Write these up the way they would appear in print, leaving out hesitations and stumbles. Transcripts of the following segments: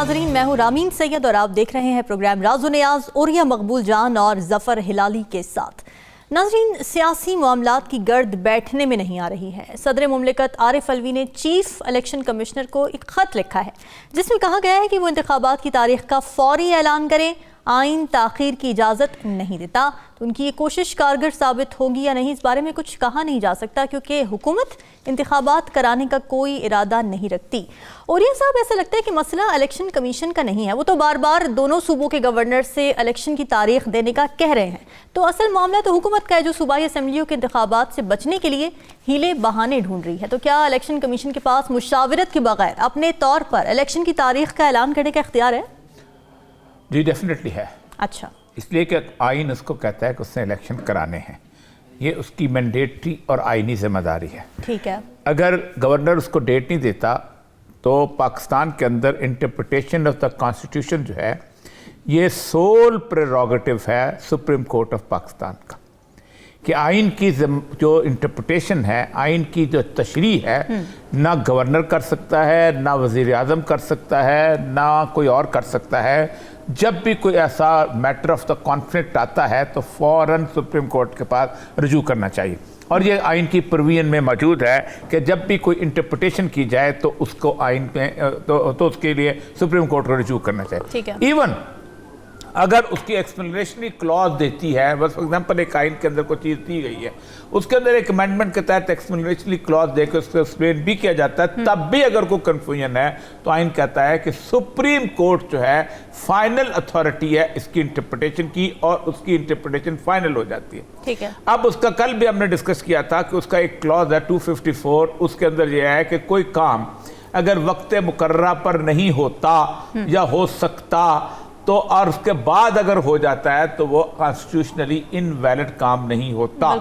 नाजरीन, मैं हूँ रामीन सैयद और आप देख रहे हैं प्रोग्राम राज़ो नियाज़ ओरिया मकबूल जान और जफ़र हिलाली के साथ। नाजरीन, सियासी मामलात की गर्द बैठने में नहीं आ रही है। सदर मुमलिकत आरिफ अलवी ने चीफ इलेक्शन कमिश्नर को एक ख़त लिखा है जिसमें कहा गया है कि वो इंतखाबात की तारीख का फौरी ऐलान करें। आइन ताख़ीर की इजाज़त नहीं देता, तो उनकी ये कोशिश कारगर साबित होगी या नहीं, इस बारे में कुछ कहा नहीं जा सकता क्योंकि हुकूमत इंतखाबात कराने का कोई इरादा नहीं रखती। ओरिया साहब, ऐसा लगता है कि मसला इलेक्शन कमीशन का नहीं है। वो तो बार बार दोनों सूबों के गवर्नर से इलेक्शन की तारीख देने का कह रहे हैं, तो असल मामला तो हुकूमत का है जो सूबाई असम्बलियों के इंतखाबात से बचने के लिए हीले बहाने ढूंढ रही है। तो क्या इलेक्शन कमीशन के पास मुशावरत के बगैर अपने तौर पर इलेक्शन की तारीख का ऐलान करने का इख्तियार है? जी, डेफिनेटली है। अच्छा, इसलिए कि आइन उसको कहता है कि उसने इलेक्शन कराने हैं, ये उसकी मैंडेटरी और आइनी जिम्मेदारी है। ठीक है। अगर गवर्नर उसको डेट नहीं देता तो पाकिस्तान के अंदर इंटरप्रिटेशन ऑफ द कॉन्स्टिट्यूशन जो है ये सोल प्रेरोगेटिव है सुप्रीम कोर्ट ऑफ पाकिस्तान का, कि आइन की जो इंटरप्रिटेशन है, आइन की जो तशरीह है, ना गवर्नर कर सकता है, ना वज़ीर आज़म कर सकता है, ना कोई और कर सकता है। जब भी कोई ऐसा मैटर ऑफ द कॉन्फ्लिक्ट आता है तो फ़ौरन सुप्रीम कोर्ट के पास रुजू करना चाहिए। और ये आइन की प्रोविजन में मौजूद है कि जब भी कोई इंटरप्रिटेशन की जाए तो उसको आइन में तो उसके लिए सुप्रीम कोर्ट को रुजू करना चाहिए। इवन अगर उसकी एक्सप्लेनेशनरी क्लॉज देती है, बस फॉर एग्जांपल एक आइन के अंदर कोई चीज़ दी गई है, उसके अंदर एक अमेंडमेंट के तहत एक्सप्लेनेशनरी क्लॉज देकर उसको एक्सप्लेन भी किया जाता है, तब भी अगर कोई कन्फ्यूजन है तो आइन कहता है कि सुप्रीम कोर्ट जो है फाइनल अथॉरिटी है इसकी इंटरप्रिटेशन की, और उसकी इंटरप्रिटेशन फाइनल हो जाती है। ठीक है। अब उसका कल भी हमने डिस्कस किया था कि उसका एक क्लॉज है 254, उसके अंदर यह है कि कोई काम अगर वक्त मुकर्ररा पर नहीं होता या हो सकता तो, और उसके बाद अगर हो जाता है तो वो कॉन्स्टिट्यूशनली इनवैलिड काम नहीं होता।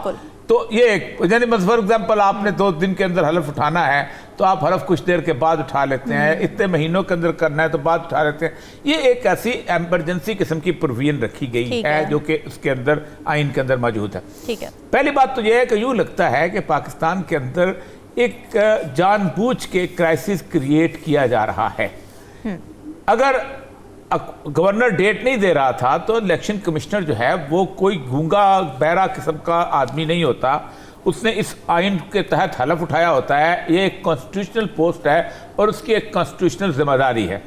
तो ये यानी फॉर एग्जाम्पल आपने 2 दिन के अंदर हलफ उठाना है तो आप हलफ कुछ देर के बाद उठा लेते हैं, इतने महीनों के अंदर करना है तो बाद उठा लेते हैं। ये एक ऐसी एमरजेंसी किस्म की प्रोविजन रखी गई है जो कि उसके अंदर आइन के अंदर मौजूद है। ठीक है। पहली बात तो यह है कि यूँ लगता है कि पाकिस्तान के अंदर एक जानबूझ के क्राइसिस क्रिएट किया जा रहा है। अगर गवर्नर डेट नहीं दे रहा था तो इलेक्शन कमिश्नर जो है वो कोई गूंगा बहरा किस्म का आदमी नहीं होता, उसने इस आइन के तहत हलफ उठाया होता है। ये एक कॉन्स्टिट्यूशनल पोस्ट है और उसकी एक कॉन्स्टिट्यूशनल जिम्मेदारी है।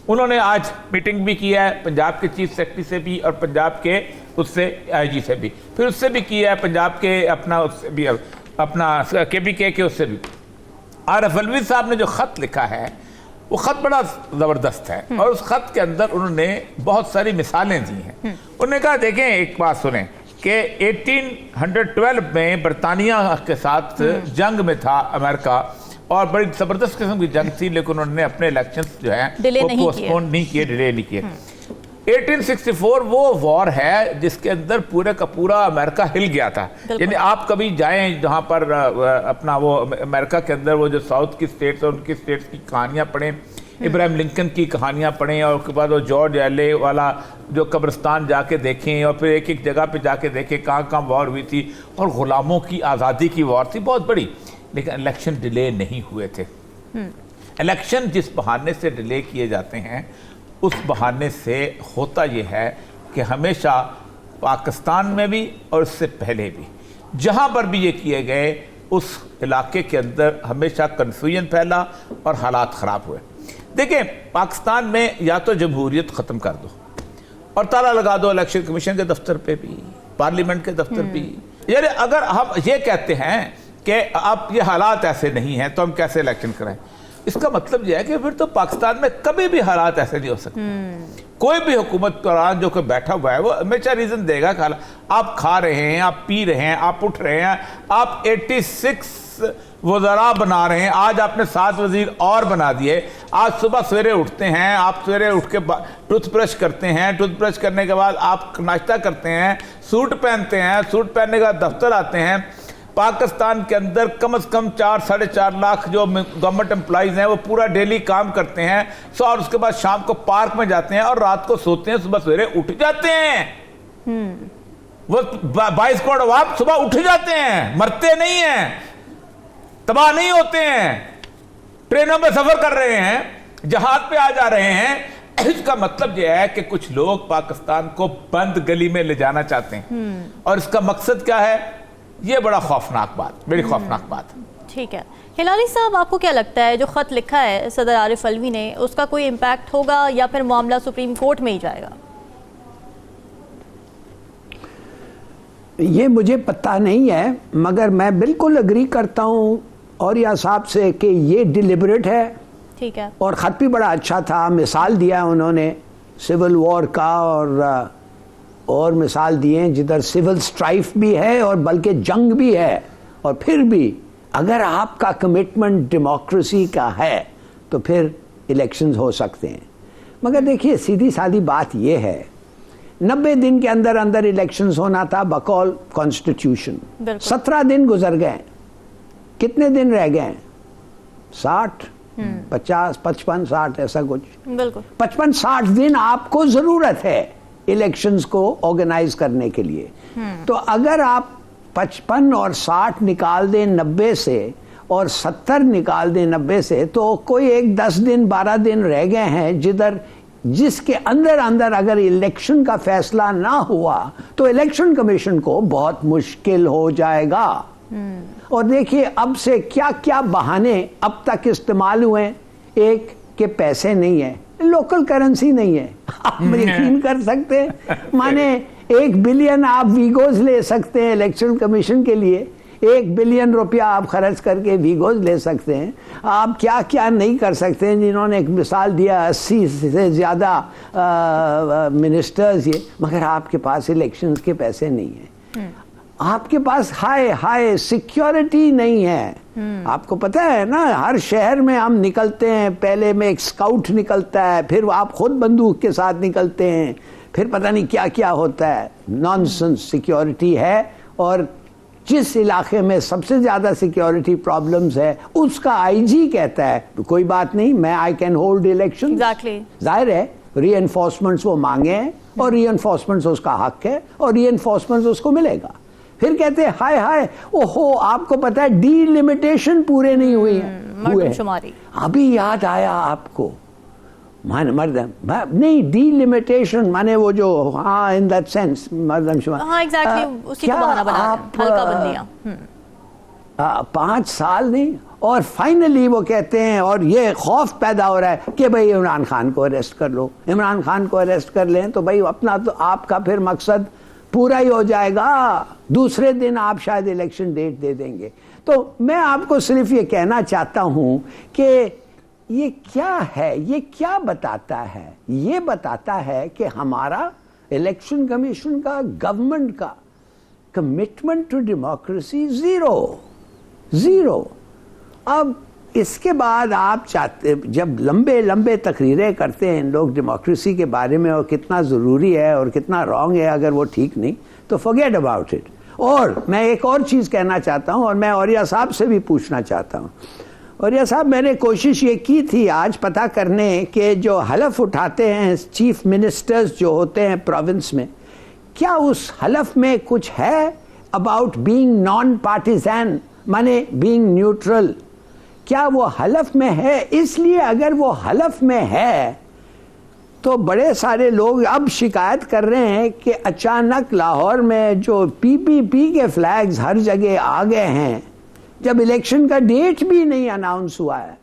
उन्होंने आज मीटिंग भी की है पंजाब के चीफ सेक्रेटरी से भी और पंजाब के उससे IG से भी, फिर उससे भी की है पंजाब के अपना उससे भी अपना KPK के उससे भी। आरिफ अलवी साहब ने जो ख़त लिखा है वो ख़त बड़ा ज़बरदस्त है और उस ख़त के अंदर उन्होंने बहुत सारी मिसालें दी हैं। उन्होंने कहा, देखें एक बात सुने कि 1812 में बरतानिया के साथ जंग में था अमेरिका और बड़ी ज़बरदस्त किस्म की जंग थी, लेकिन उन्होंने अपने इलेक्शंस जो हैं वो पोस्टपोन नहीं किए, डिले नहीं किए। 1864 वो वॉर है जिसके अंदर पूरे का पूरा अमेरिका हिल गया था। यानी आप कभी जाएं जहाँ पर अपना वो अमेरिका के अंदर वो जो साउथ की स्टेट्स और उनकी स्टेट्स की कहानियाँ पढ़ें, इब्राहिम लिंकन की कहानियाँ पढ़ें, और उसके बाद वो जॉर्ज एले वाला जो कब्रिस्तान जाके देखें, और फिर एक एक जगह पे जाके देखें कहाँ कहाँ वॉर हुई थी, और ग़ुलामों की आज़ादी की वॉर थी बहुत बड़ी, लेकिन इलेक्शन डिले नहीं हुए थे। इलेक्शन जिस बहाने से डिले किए जाते हैं उस बहाने से होता यह है कि हमेशा पाकिस्तान में भी और इससे पहले भी जहाँ पर भी ये किए गए उस इलाके के अंदर हमेशा कन्फ्यूजन फैला और हालात ख़राब हुए। देखें, पाकिस्तान में या तो जमहूरियत ख़त्म कर दो और ताला लगा दो इलेक्शन कमीशन के दफ्तर पे भी, पार्लियामेंट के दफ्तर भी। यानी अगर हम ये कहते हैं कि अब ये हालात ऐसे नहीं हैं तो हम कैसे इलेक्शन कराएं, इसका मतलब यह है कि फिर तो पाकिस्तान में कभी भी हालात ऐसे नहीं हो सकते। कोई भी हुकूमत दौरान जो कोई बैठा हुआ है वो हमेशा रीज़न देगा कि आप खा रहे हैं, आप पी रहे हैं, आप उठ रहे हैं, आप 86 वज़रा बना रहे हैं, आज आपने 7 वज़ीर और बना दिए। आज सुबह सवेरे उठते हैं, आप सवेरे उठ के टूथब्रश करते हैं, टूथब्रश करने के बाद आप नाश्ता करते हैं, सूट पहनते हैं, सूट पहनने के बाद दफ्तर आते हैं। पाकिस्तान के अंदर कम से कम 4-4.5 लाख जो गवर्नमेंट एम्प्लॉइज़ हैं वो पूरा डेली काम करते हैं, और उसके बाद शाम को पार्क में जाते हैं और रात को सोते हैं, सुबह सवेरे उठ जाते हैं। वो 22 करोड़ अवाम सुबह उठ जाते हैं, मरते नहीं हैं, तबाह नहीं होते हैं, ट्रेनों में सफर कर रहे हैं, जहाज पे आ जा रहे हैं, इसका मतलब यह है कि कुछ लोग पाकिस्तान को बंद गली में ले जाना चाहते हैं, और इसका मकसद क्या है? ये बड़ा खौफनाक बात, बड़ी खौफनाक बात। ठीक है, हिलाली साहब, आपको क्या लगता है जो ख़त लिखा है सदर आरिफ अलवी ने, उसका कोई इम्पैक्ट होगा या फिर मामला सुप्रीम कोर्ट में ही जाएगा? ये मुझे पता नहीं है, मगर मैं बिल्कुल अग्री करता हूँ औरिया साहब से कि ये डिलिबरेट है। ठीक है। और ख़त भी बड़ा अच्छा था, मिसाल दिया उन्होंने सिविल वॉर का, और मिसाल दिए जिधर सिविल स्ट्राइफ भी है और बल्कि जंग भी है, और फिर भी अगर आपका कमिटमेंट डेमोक्रेसी का है तो फिर इलेक्शंस हो सकते हैं। मगर देखिए, सीधी सादी बात यह है, 90 दिन के अंदर अंदर इलेक्शंस होना था बकौल कॉन्स्टिट्यूशन। 17 दिन गुजर गए, कितने दिन रह गए? 60, 50, 55, 60 ऐसा कुछ। बिल्कुल 55-60 दिन आपको जरूरत है इलेक्शंस को ऑर्गेनाइज करने के लिए। तो अगर आप 55 और 60 निकाल दें 90 से और 70 निकाल दें 90 से, तो कोई एक 10 दिन 12 दिन रह गए हैं जिसके अंदर अंदर अगर इलेक्शन का फैसला ना हुआ तो इलेक्शन कमीशन को बहुत मुश्किल हो जाएगा। और देखिए, अब से क्या क्या बहाने अब तक इस्तेमाल हुए। एक के पैसे नहीं है, लोकल करेंसी नहीं है, आप यकीन कर सकते हैं? माने 1 बिलियन आप वीगोज ले सकते हैं इलेक्शन कमीशन के लिए, 1 बिलियन रुपया आप खर्च करके वीगोज ले सकते हैं। आप क्या क्या नहीं कर सकते हैं। जिन्होंने एक मिसाल दिया 80 से ज़्यादा मिनिस्टर्स, ये, मगर आपके पास इलेक्शंस के पैसे नहीं है। आपके पास हाई सिक्योरिटी नहीं है। आपको पता है ना, हर शहर में हम निकलते हैं, पहले में एक स्काउट निकलता है, फिर आप खुद बंदूक के साथ निकलते हैं, फिर पता नहीं क्या क्या होता है। नॉनसेंस सिक्योरिटी है। और जिस इलाके में सबसे ज्यादा सिक्योरिटी प्रॉब्लम्स है, उसका आईजी कहता है कोई बात नहीं, मैं I can hold election. Exactly. जाहिर है रीएनफोर्समेंट्स वो मांगे हैं और रीएनफोर्समेंट्स उसका हक है और रीएनफोर्समेंट्स उसको मिलेगा। फिर कहते हैं हाय ओहो, आपको पता है डीलिमिटेशन पूरे नहीं हुए हैं। अभी याद आया आपको, नहीं, डीलिमिटेशन माने वो जो, हाँ, इन दैट सेंस मरदमशुमारी। हाँ, एग्जैक्टली, उसी को बहाना बना हल्का बंदियां। 5 साल नहीं, और फाइनली वो कहते हैं, और ये खौफ पैदा हो रहा है कि भाई इमरान खान को अरेस्ट कर लो। इमरान खान को अरेस्ट कर लें तो भाई अपना तो आपका फिर मकसद पूरा ही हो जाएगा, दूसरे दिन आप शायद इलेक्शन डेट दे देंगे। तो मैं आपको सिर्फ ये कहना चाहता हूं कि ये क्या है, ये क्या बताता है? ये बताता है कि हमारा इलेक्शन कमीशन का, गवर्नमेंट का कमिटमेंट टू डेमोक्रेसी जीरो। अब इसके बाद आप चाहते, जब लंबे लंबे तकरीरें करते हैं लोग डेमोक्रेसी के बारे में और कितना ज़रूरी है और कितना रॉन्ग है, अगर वो ठीक नहीं तो फॉरगेट अबाउट इट। और मैं एक और चीज़ कहना चाहता हूँ, और मैं औरिया साहब से भी पूछना चाहता हूँ। औरिया साहब, मैंने कोशिश ये की थी आज पता करने के जो हलफ उठाते हैं चीफ मिनिस्टर्स जो होते हैं प्रोविंस में, क्या उस हलफ में कुछ है अबाउट बीइंग नॉन पार्टिजान, माने बीइंग न्यूट्रल? क्या वो हलफ में है? इसलिए अगर वो हलफ में है तो बड़े सारे लोग अब शिकायत कर रहे हैं कि अचानक लाहौर में जो पीपीपी के फ्लैग्स हर जगह आ गए हैं, जब इलेक्शन का डेट भी नहीं अनाउंस हुआ है,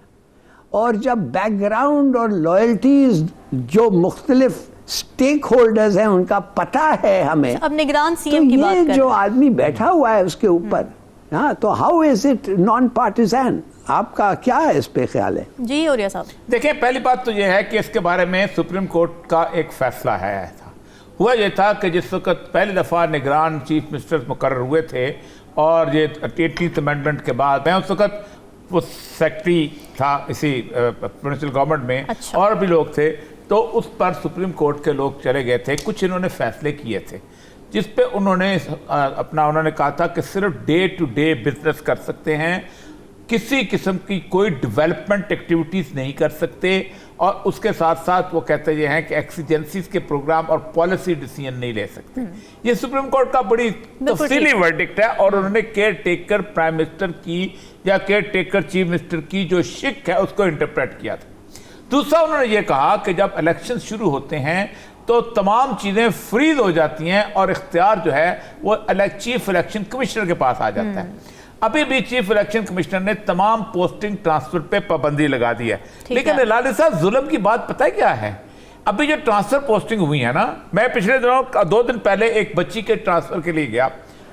और जब बैकग्राउंड और लॉयल्टीज जो मुख्तलिफ स्टेक होल्डर्स हैं उनका पता है हमें, अब निगरान सीएम की बात कर जो आदमी बैठा हुआ है उसके ऊपर, हाँ, तो how is it non partisan? आपका क्या है इस पे ख्याल है? जी औरिया साहब, देखिए, पहली बात तो यह है कि इसके बारे में सुप्रीम कोर्ट का एक फैसला है था। हुआ यह था कि जिस वक्त पहली दफ़ा निगरान चीफ मिनिस्टर्स मुकर्रर हुए थे और ये 18th अमेंडमेंट के बाद, मैं उस वक्त वो सेक्रेटरी था इसी प्रोविंशियल गवर्नमेंट में। अच्छा। और भी लोग थे, तो उस पर सुप्रीम कोर्ट के लोग चले गए थे, कुछ इन्होंने फैसले किए थे जिस पे उन्होंने कहा था कि सिर्फ डे टू डे बिजनेस कर सकते हैं, किसी किस्म की कोई डेवलपमेंट एक्टिविटीज़ नहीं कर सकते, और उसके साथ साथ वो कहते ये हैं कि एक्सीजेंसीज के प्रोग्राम और पॉलिसी डिसीजन नहीं ले सकते। ये सुप्रीम कोर्ट का बड़ी तफसीली वर्डिक्ट है, और उन्होंने केयर टेकर प्राइम मिनिस्टर की या केयर टेकर चीफ मिनिस्टर की जो शिक है उसको इंटरप्रेट किया था। दूसरा उन्होंने ये कहा कि जब इलेक्शन शुरू होते हैं तो तमाम चीज़ें फ्रीज हो जाती हैं और इख्तियार जो है वो चीफ इलेक्शन कमिश्नर के पास आ जाता है। अभी भी चीफ इलेक्शन कमिश्नर ने तमाम पोस्टिंग ट्रांसफर पे पाबंदी लगा दी है। लेकिन हिलाली साहब, जुल्म की बात पता है क्या है? अभी जो ट्रांसफर पोस्टिंग हुई है ना, मैं पिछले दिनों 2 दिन पहले एक बच्ची के ट्रांसफर के लिए गया।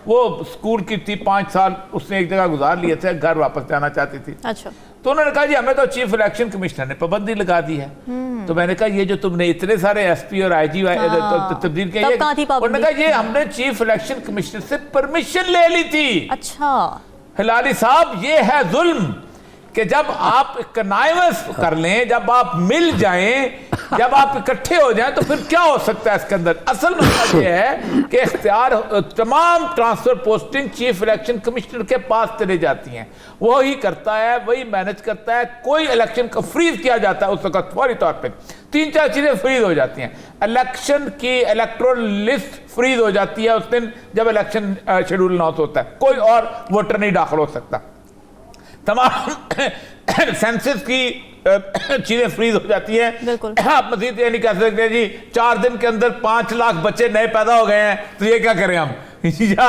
वो स्कूल की थी, 5 साल उसने एक जगह गुजार लिए थे, घर वापस जाना चाहती थी। अच्छा। तो उन्होंने कहा जी हमें तो चीफ इलेक्शन कमिश्नर ने पाबंदी लगा दी है। तो मैंने कहा ये जो तुमने इतने सारे एसपी और आईजी तब्दील किए, उन्होंने कहा ये हमने चीफ इलेक्शन कमिश्नर से परमिशन ले ली थी। अच्छा। हिलाली साहब, ये है जुल्म कि जब आप कनाइवस कर लें, जब आप मिल जाएं, जब आप इकट्ठे हो जाएं, तो फिर क्या हो सकता है इसके अंदर? असल मसला ये है कि इख्तियार तमाम transfer posting chief election commissioner के पास चली जाती हैं, वो ही करता है, वही मैनेज करता है। कोई इलेक्शन का फ्रीज किया जाता है उस वक्त फौरी तौर पे 3-4 चीजें फ्रीज हो जाती हैं। इलेक्शन की इलेक्टोरल लिस्ट फ्रीज हो जाती है उस दिन जब इलेक्शन शेड्यूल अनाउंस होता है, कोई और वोटर नहीं दाखिल हो सकता। तमाम सेंसस की चीजें फ्रीज हो जाती है। आप मजीद ये नहीं कह सकते जी 4 दिन के अंदर 5 लाख बच्चे नए पैदा हो गए हैं तो ये क्या करें हम, या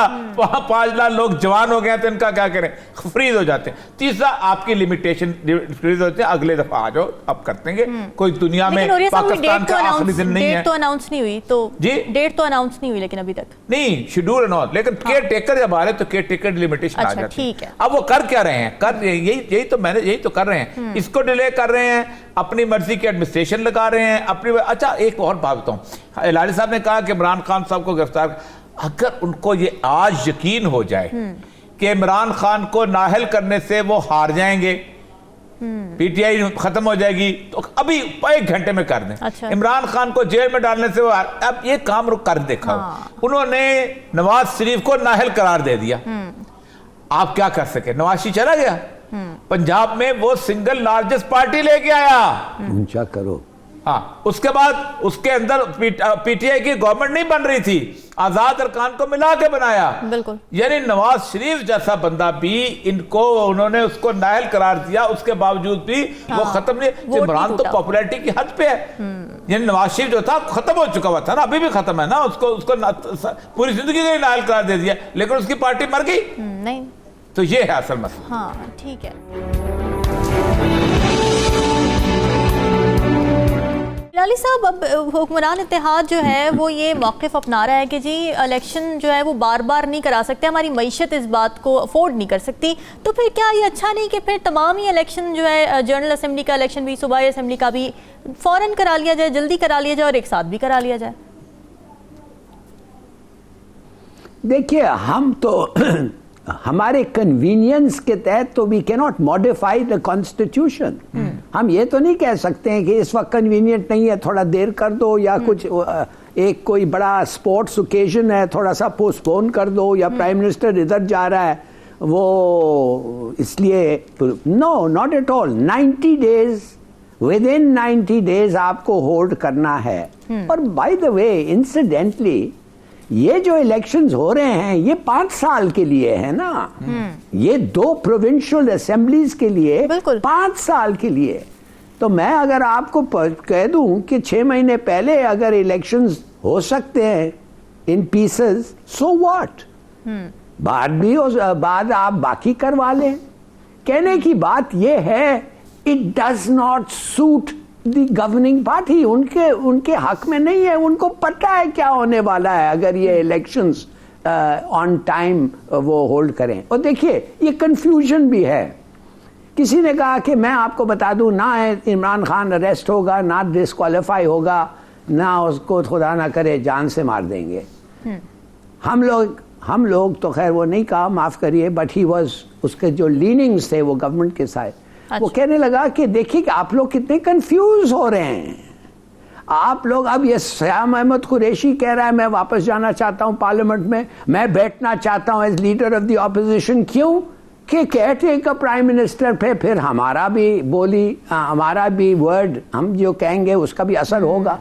5 लाख लोग जवान हो गए हैं तो इनका क्या करें, फ्रीज हो जाते हैं। तीसरा, आपकी लिमिटेशन फ्रीज होते हैं, अगले दफा आ जाओ, अब करते हैं। कोई दुनिया में पाकिस्तान का आखिरी दिन नहीं है। डेट तो अनाउंस नहीं हुई, तो जी डेट तो अनाउंस नहीं हुई लेकिन अभी तक नहीं, शेड्यूल अनाउंस, लेकिन केयर टेकर जब आ रहे तो केयर टेकर लिमिटेशन आ जाती है। अब वो कर क्या रहे हैं? यही तो कर रहे हैं, इसको डिले कर रहे हैं, अपनी मर्जी की एडमिनिस्ट्रेशन लगा रहे हैं अपनी। अच्छा, एक और बात बताऊं, हिलाली साहब ने कहा कि इमरान खान साहब को गिरफ्तार, अगर उनको ये आज यकीन हो जाए कि इमरान खान को नाहल करने से वो हार जाएंगे, पीटीआई खत्म हो जाएगी, तो अभी 1 घंटे में कर दें। अच्छा। इमरान खान को जेल में डालने से वो अब ये काम कर देखा। उन्होंने नवाज शरीफ को नाहल करार दे दिया। आप क्या कर सके? नवाज शरीफ चला गया, पंजाब में वो सिंगल लार्जेस्ट पार्टी लेके आया। ऊंचा करो। हाँ, उसके बाद उसके अंदर पीटीआई की गवर्नमेंट नहीं बन रही थी, आजाद अरकान को मिला के बनाया। बिल्कुल। यानी नवाज शरीफ जैसा बंदा भी इनको, उन्होंने उसको नाअहल करार दिया, उसके बावजूद भी वो खत्म नहीं। इमरान तो पॉपुलैरिटी की हद पे है। यानी नवाज शरीफ जो था खत्म हो चुका हुआ था ना, अभी भी खत्म है ना, उसको पूरी जिंदगी के लिए नाअहल करार दे दिया, लेकिन उसकी पार्टी मर गई नहीं। तो ये है असल मसला। हाँ, ठीक है। हिलाली साहब, अब हुक्मरान इत्तेहाद जो है वो ये मौक़िफ़ अपना रहा है कि जी इलेक्शन जो है वो बार बार नहीं करा सकते, हमारी मईशत इस बात को अफोर्ड नहीं कर सकती। तो फिर क्या ये अच्छा नहीं कि फिर तमाम ही इलेक्शन जो है, जनरल असम्बली का इलेक्शन भी, सूबाई असम्बली का भी फ़ौरन करा लिया जाए, जल्दी करा लिया जाए और एक साथ भी करा लिया जाए? देखिए, हम तो हमारे कन्वीनियंस के तहत तो we can not modify the constitution. हम ये तो नहीं कह सकते हैं कि इस वक्त कन्वीनियंट नहीं है, थोड़ा देर कर दो, या कुछ एक कोई बड़ा स्पोर्ट्स ओकेजन है, थोड़ा सा पोस्टपोन कर दो, या प्राइम मिनिस्टर इधर जा रहा है वो इसलिए। No, not at all. 90 days, within 90 days आपको होल्ड करना है। और बाय द वे, इंसिडेंटली ये जो इलेक्शंस हो रहे हैं ये 5 साल के लिए है ना, ये 2 प्रोविंशियल असेंबलीज के लिए 5 साल के लिए। तो मैं अगर आपको कह दूं कि 6 महीने पहले अगर इलेक्शंस हो सकते हैं इन पीसेस, सो व्हाट, बाद आप बाकी करवा लें। कहने की बात ये है, it does not suit the governing party, उनके हक में नहीं है। उनको पता है क्या होने वाला है अगर ये इलेक्शंस ऑन टाइम वो होल्ड करें। और देखिए, ये कंफ्यूजन भी है। किसी ने कहा कि मैं आपको बता दूं, ना इमरान खान अरेस्ट होगा, ना डिस्क्वालीफाई होगा, ना उसको खुदा ना करे जान से मार देंगे। हम लोग तो खैर वो नहीं कहा, माफ करिए, बट ही वाज, उसके जो लीनिंग्स थे वो गवर्नमेंट के साथ। वो कहने लगा कि देखिए कि आप लोग कितने कंफ्यूज हो रहे हैं। आप लोग, अब ये सयाम अहमद कुरैशी कह रहा है मैं वापस जाना चाहता हूं पार्लियामेंट में, मैं बैठना चाहता हूं as leader of the opposition. क्यों? कि कहते का प्राइम मिनिस्टर पे फिर हमारा भी हमारा भी वर्ड, हम जो कहेंगे उसका भी असर होगा।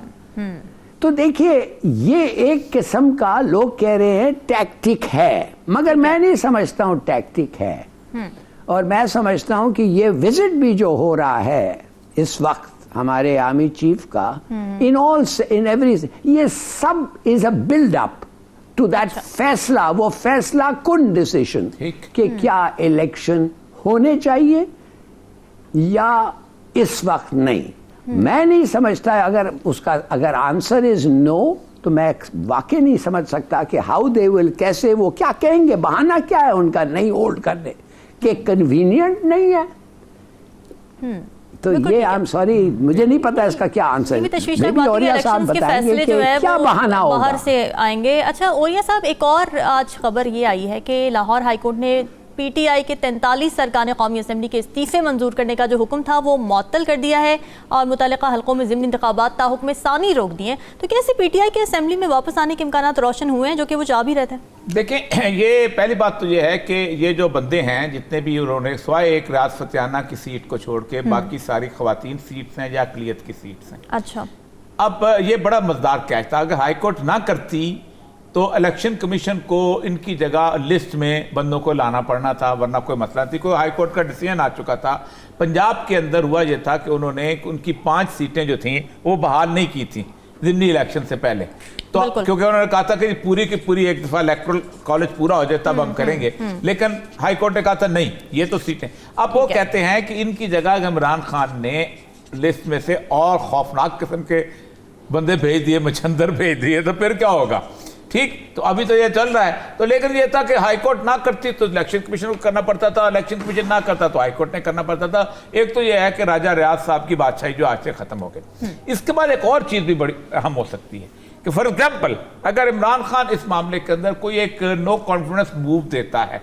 तो देखिए, ये एक किस्म का लोग कह रहे हैं टैक्टिक है, मगर मैं नहीं समझता हूं टैक्टिक है। और मैं समझता हूं कि ये विजिट भी जो हो रहा है इस वक्त हमारे आर्मी चीफ का, इन एवरी, ये सब is a build up to that फैसला, वो फैसला कुन डिसीजन कि क्या इलेक्शन होने चाहिए या इस वक्त नहीं। मैं नहीं समझता, अगर आंसर इज नो, तो मैं वाकई नहीं समझ सकता कि हाउ दे विल, कैसे वो क्या कहेंगे, बहाना क्या है उनका नहीं होल्ड करने के, कन्वीनियंट नहीं है। तो ये आई एम सॉरी, मुझे नहीं पता इसका क्या आंसर है। इलेक्शंस के फैसले जो है क्या बहाना होगा, बाहर से आएंगे। अच्छा ओरिया साहब, एक और आज खबर ये आई है कि लाहौर हाईकोर्ट ने पीटीआई के 43 सरकारें कौमी असम्बली के इस्तीफे मंजूर करने का जो हुक्म था वो मुअत्तल कर दिया है और मुतल्लिका हल्कों में ज़िमनी इंतखाबात ताहुक्म सानी रोक दिए। तो कैसे पीटीआई के असेंबली में वापस आने के इम्कानात रोशन हुए हैं जो कि वो चाह भी रहे थे? देखें, ये पहली बात तो ये है कि ये जो बंदे हैं जितने भी, उन्होंने स्वाय एक राज फतियाना की सीट को छोड़ के बाकी सारी खवातीन सीट्स हैं या अकलियत की सीट्स हैं। अच्छा, अब ये बड़ा मजेदार कैच था, अगर हाईकोर्ट ना करती तो इलेक्शन कमीशन को इनकी जगह लिस्ट में बंदों को लाना पड़ना था, वरना कोई मसला नहीं। कोई हाईकोर्ट का डिसीजन आ चुका था। पंजाब के अंदर हुआ ये था कि उन्होंने उनकी 5 सीटें जो थीं वो बहाल नहीं की थी ज़िमनी इलेक्शन से पहले, तो क्योंकि उन्होंने कहा था कि पूरी की पूरी एक दफ़ा इलेक्टोरल कॉलेज पूरा हो जाए तब हम करेंगे, लेकिन हाईकोर्ट ने कहा था नहीं, ये तो सीटें। अब वो कहते हैं कि इनकी जगह इमरान खान ने लिस्ट में से और खौफनाक किस्म के बंदे भेज दिए, मच्छंदर भेज दिए, तो फिर क्या होगा? ठीक, तो अभी तो ये चल रहा है। तो लेकिन ये था कि हाईकोर्ट ना करती तो इलेक्शन कमीशन को करना पड़ता था, इलेक्शन कमीशन ना करता तो हाईकोर्ट ने करना पड़ता था। एक तो ये है कि राजा रियाज साहब की बादशाही जो आज से खत्म हो गई। इसके बाद एक और चीज़ भी बड़ी अहम हो सकती है कि फॉर एग्जाम्पल अगर इमरान खान इस मामले के अंदर कोई एक नो कॉन्फिडेंस मूव देता है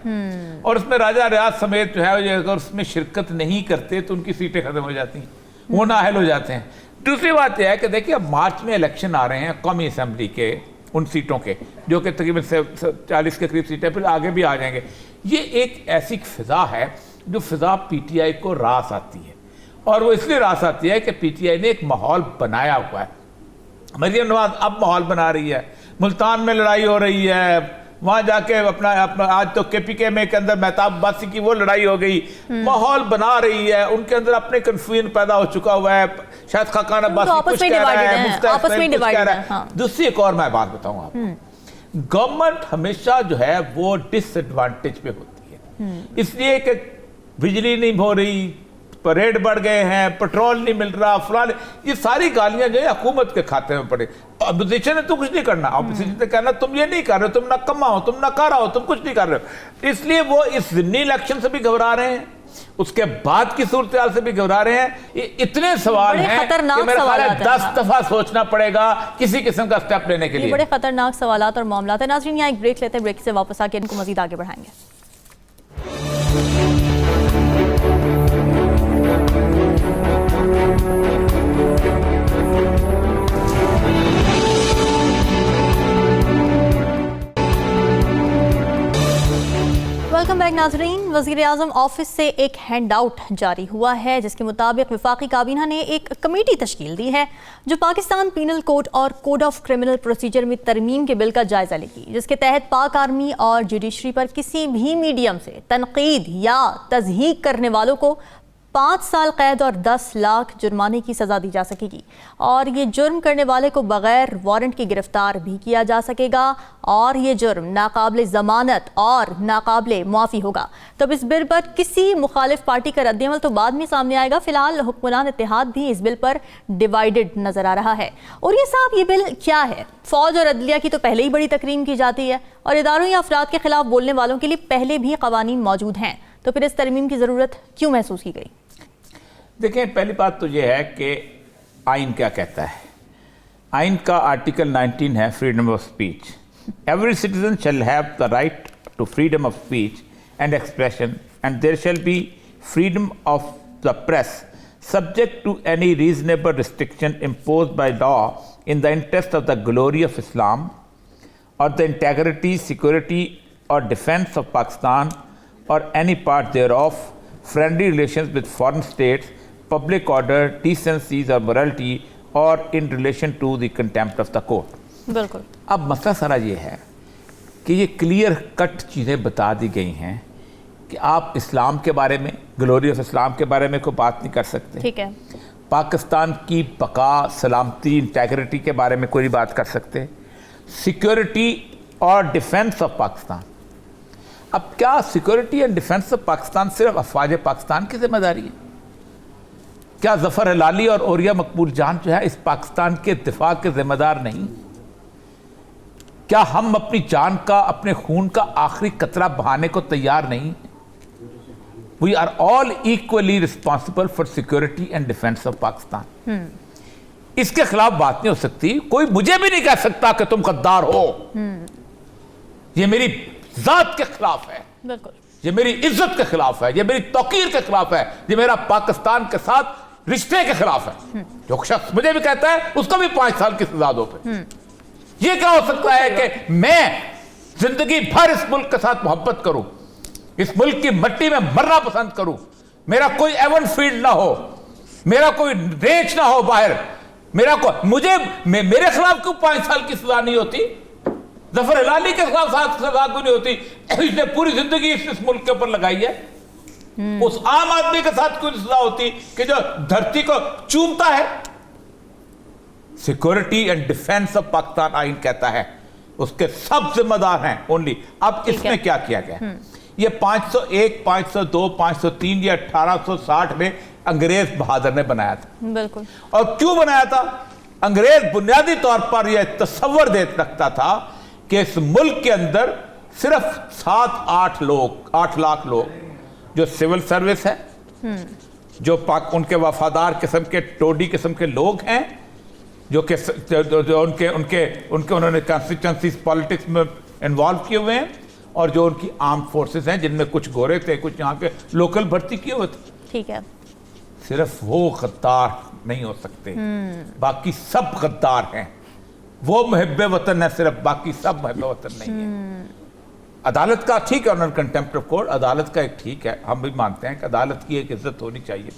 और उसमें राजा रियाज समेत जो है अगर उसमें शिरकत नहीं करते तो उनकी सीटें खत्म हो जाती हैं, वो नाअहल हो जाते हैं। दूसरी बात यह है कि देखिए अब मार्च में इलेक्शन आ रहे हैं कौमी असम्बली के, उन सीटों के जो कि तकरीबन 40 के करीब सीटें, फिर आगे भी आ जाएंगे। ये एक ऐसी फिजा है जो फिजा पीटीआई को रास आती है, और वो इसलिए रास आती है कि पीटीआई ने एक माहौल बनाया हुआ है। मरियम नवाज अब माहौल बना रही है, मुल्तान में लड़ाई हो रही है, वहां जाके अपना आज तो केपीके में के अंदर मेहताब अब्बासी की वो लड़ाई हो गई, माहौल बना रही है, उनके अंदर अपने कंफ्यूजन पैदा हो चुका हुआ है। शायद खाकान अब्बासी कुछ कह रहा है, मुफ्ती कुछ कह रहा है। दूसरी एक और मैं बात बताऊं आपको, गवर्नमेंट हमेशा जो है वो डिसएडवांटेज पे होती है, इसलिए कि बिजली नहीं हो रही, रेट बढ़ गए हैं, पेट्रोल नहीं मिल रहा, फलाने, ये सारी गालियां जो है हुकूमत के खाते में पड़े। अपोजिशन ने तो कुछ नहीं करना, अपोजिशन ने कहना तुम ये नहीं कर रहे हो, तुम नकम्मा हो, तुम नकारा हो, तुम कुछ नहीं कर रहे हो। इसलिए वो इस ज़िमनी इलेक्शन से भी घबरा रहे हैं, उसके बाद की सूरत से भी घबरा रहे हैं। इतने सवाल हैं कि मेरे ख्याल है 10 दफा सोचना पड़ेगा किसी किस्म का स्टेप लेने के लिए। बड़े खतरनाक सवालात और मामला है। नाज़रीन, यहाँ एक ब्रेक लेते हैं, ब्रेक से वापस आके इनको मजीद आगे बढ़ाएंगे। वेलकम बैक नाजरीन। वज़ीर आज़म ऑफिस से एक हैंड आउट जारी हुआ है जिसके मुताबिक वफाकी काबीना ने एक कमेटी तश्कील दी है जो पाकिस्तान पीनल कोड और कोड ऑफ क्रिमिनल प्रोसीजर में तरमीम के बिल का जायजा लेगी, जिसके तहत पाक आर्मी और जुडिशरी पर किसी भी मीडियम से तनकीद या तज़हीक करने वालों को 5 साल कैद और 10 लाख जुर्माने की सज़ा दी जा सकेगी, और ये जुर्म करने वाले को बगैर वारंट के गिरफ्तार भी किया जा सकेगा, और ये जुर्म नाकाबिले ज़मानत और नाकाबिले मुआफ़ी होगा। तब इस बिल पर किसी मुखालिफ पार्टी का रद्दअमल तो बाद में सामने आएगा। फिलहाल हुक्मरान इत्तेहाद भी इस बिल पर डिवाइडेड नजर आ रहा है। और ये साहब, ये बिल क्या है? फौज और अदलिया की तो पहले ही बड़ी तकरीम की जाती है और इदारों या अफराद के खिलाफ बोलने वालों के लिए पहले भी कवानीन मौजूद हैं, तो फिर इस तरमीम की ज़रूरत क्यों महसूस की गई? देखें, पहली बात तो यह है कि आइन क्या कहता है। आइन का आर्टिकल 19 है freedom of speech. Every citizen shall have the right to freedom of speech and expression and there shall be freedom of the press subject to any reasonable restriction imposed by law in the interest of the glory of Islam और the integrity, security और defence of Pakistan और any part thereof, friendly relations with foreign states, public order, decencies or morality, or in relation to the contempt of the court. बिल्कुल। अब मसला सारा ये है कि ये क्लियर कट चीज़ें बता दी गई हैं कि आप इस्लाम के बारे में, ग्लोरी ऑफ इस्लाम के बारे में कोई बात नहीं कर सकते। ठीक है। पाकिस्तान की बका, सलामती, इंटेग्रिटी के बारे में कोई बात कर सकते, सिक्योरिटी और डिफेंस ऑफ पाकिस्तान। अब क्या security and defence of Pakistan सिर्फ अफवाज पाकिस्तान की जिम्मेदारी है? क्या जफर हिलाली और ओरिया मकबूल जान जो है इस पाकिस्तान के दिफा के जिम्मेदार नहीं? क्या हम अपनी जान का, अपने खून का आखिरी कतरा बहाने को तैयार नहीं? We are all equally responsible for security and defence of Pakistan. इसके खिलाफ बात नहीं हो सकती। कोई मुझे भी नहीं कह सकता कि तुम गद्दार हो। ये मेरी जात के खिलाफ है, बिल्कुल, ये मेरी इज्जत के खिलाफ है, ये मेरी तौकीर के खिलाफ है, ये मेरा पाकिस्तान के साथ रिश्ते के खिलाफ है। जो शख्स मुझे भी कहता है उसको भी 5 साल की सजा दो पे। ये क्या हो सकता है कि मैं जिंदगी भर इस मुल्क के साथ मोहब्बत करूं, इस मुल्क की मिट्टी में मरना पसंद करूं, मेरा कोई एवन फील्ड ना हो, मेरा कोई रेंज ना हो बाहर, मेरे खिलाफ क्यों 5 साल की सजा नहीं होती? जफर हिलाली के खिलाफ सजा क्यों नहीं होती? इसने पूरी जिंदगी इस मुल्क के ऊपर लगाई है। उस आम आदमी के साथ क्यों सजा होती कि जो धरती को चूमता है? Security and defence of Pakistan आइन कहता है उसके सब जिम्मेदार हैं ओनली। अब इसमें क्या किया गया? ये 501, 502, 503 या 1860 में अंग्रेज बहादुर ने बनाया था। बिल्कुल। और क्यों बनाया था? अंग्रेज बुनियादी तौर पर यह तस्वर दे रखता था कि इस मुल्क के अंदर सिर्फ 7-8 लोग, 8 लाख लोग जो सिविल सर्विस है, जो उनके वफादार किस्म के टोडी किस्म के लोग हैं, जो उन्होंने कॉन्स्टिट्यूंसी पॉलिटिक्स में इन्वॉल्व किए हुए हैं, और जो उनकी आर्म फोर्सेस हैं जिनमें कुछ गोरे थे, कुछ यहाँ के लोकल भर्ती किए हुए थे। ठीक है। सिर्फ वो गद्दार नहीं हो सकते, बाकी सब गद्दार हैं। वो मुहिब्बे वतन है सिर्फ, बाकी सब मुहिब्बे वतन नहीं है। अदालत का ठीक है, उन्होंने कंटेम्प्ट ऑफ कोर्ट, अदालत का एक ठीक है, हम भी मानते हैं कि अदालत की एक इज्जत होनी चाहिए।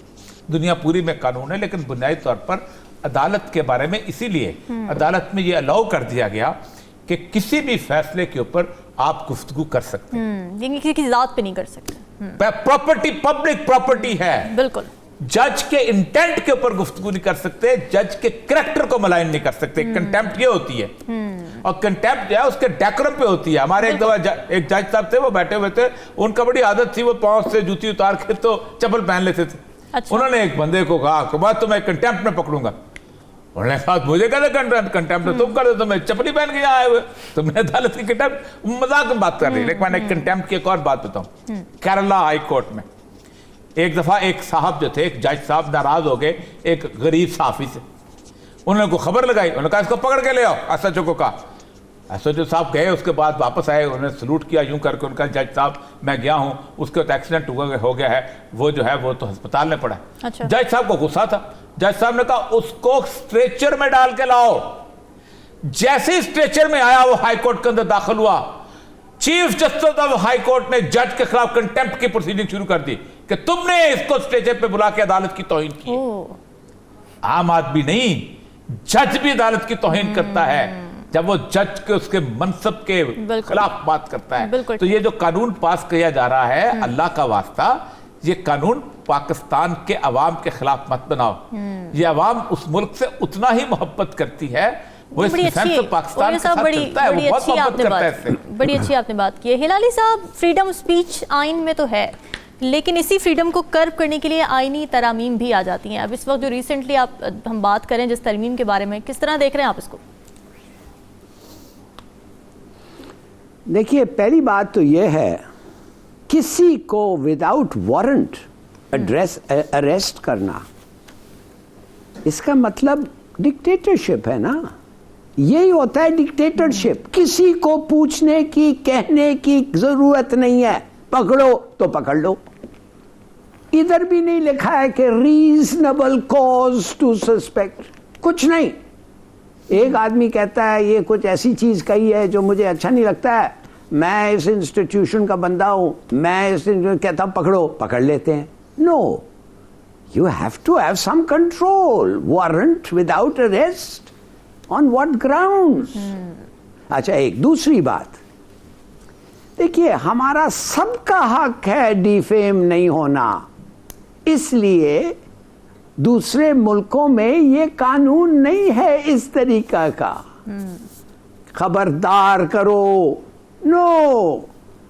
दुनिया पूरी में कानून है, लेकिन बुनियादी तौर पर अदालत के बारे में इसीलिए अदालत में ये अलाउ कर दिया गया कि किसी भी फैसले के ऊपर आप गुफ्तगू कर सकते हैं, किसी की जात पे नहीं कर सकते। प्रॉपर्टी पब्लिक प्रॉपर्टी है। बिल्कुल। जज के इंटेंट के ऊपर गुफ्तगू नहीं कर सकते, जज के कैरेक्टर को मलाइन नहीं कर सकते। कंटेम्प्ट ये होती है, और कंटेम्प्ट जो है उसके डेकोरम पे होती है। हमारे एक दफा एक जज साहब थे, वो बैठे हुए थे, उनका बड़ी आदत थी वो पांव से जूती उतार के तो चप्पल पहन लेते थे। अच्छा। उन्होंने एक बंदे को कहा कि मैं तुम्हें कंटेम्प्ट में पकड़ूंगा। उन्होंने कहा मुझे कहते कंटेम्प्ट तुम कर दो, तो मैं चप्पली पहन के आए हुए, तो मैं अदालत की कंटेम्प्ट मजाक में बात कर रही है। लेकिन मैंने कंटेम्प्ट की एक और बात बताऊं, केरला हाई कोर्ट में एक दफा एक साहब जो थे, एक जज साहब नाराज हो गए एक गरीब साफी से। उन्होंने को खबर लगाई, उन्होंने कहा इसको पकड़ के ले आओ। एसएचओ को कहा, एसएचओ साहब गए, उसके बाद वापस आए, उन्होंने सलूट किया यूं करके। उनका जज साहब मैं गया हूं, उसके तो एक्सीडेंट हो गया है, वो जो है वो तो अस्पताल में पड़ा। अच्छा। जज साहब को गुस्सा था, जज साहब ने कहा उसको स्ट्रेचर में डाल के लाओ। जैसे ही स्ट्रेचर में आया वो हाईकोर्ट के अंदर दाखिल हुआ, chief justice of high court ने जज के खिलाफ कंटेम्प्ट की प्रोसीडिंग शुरू कर दी कि तुमने इसको स्टेज पे बुला के अदालत की तौहीन की। आम आदमी नहीं, जज भी अदालत की तौहीन करता है जब वो जज के उसके मनसब के खिलाफ बात करता है। तो ये जो कानून पास किया जा रहा है, अल्लाह का वास्ता, ये कानून पाकिस्तान के अवाम के खिलाफ मत बनाओ। ये अवाम उस मुल्क से उतना ही मोहब्बत करती है, वो इस डिफेंस ऑफ पाकिस्तान के साथ चलता है, वो बहुत मोहब्बत करता है इससे। बड़ी अच्छी आपने बात की है हिलाली साहब। फ्रीडम स्पीच आइन में तो है, लेकिन इसी फ्रीडम को कर्व करने के लिए आईनी तरामीम भी आ जाती हैं। अब इस वक्त जो रिसेंटली हम बात करें जिस तरमीम के बारे में, किस तरह देख रहे हैं आप इसको? देखिए, पहली बात तो यह है, किसी को विदाउट वारंट अरेस्ट करना, इसका मतलब डिक्टेटरशिप है ना। यही होता है डिक्टेटरशिप। किसी को पूछने की, कहने की जरूरत नहीं है, पकड़ो तो पकड़ लो। इधर भी नहीं लिखा है कि रीजनेबल कॉज टू सस्पेक्ट, कुछ नहीं। एक आदमी कहता है ये कुछ ऐसी चीज कही है जो मुझे अच्छा नहीं लगता है, मैं इस इंस्टीट्यूशन का बंदा हूं, मैं इस कहता हूं पकड़ो, पकड़ लेते हैं। No, you have to have some control. Warrant without arrest, on what grounds? अच्छा, एक दूसरी बात, देखिए हमारा सबका हक है डिफेम नहीं होना, इसलिए दूसरे मुल्कों में ये कानून नहीं है इस तरीका का। खबरदार करो, नो,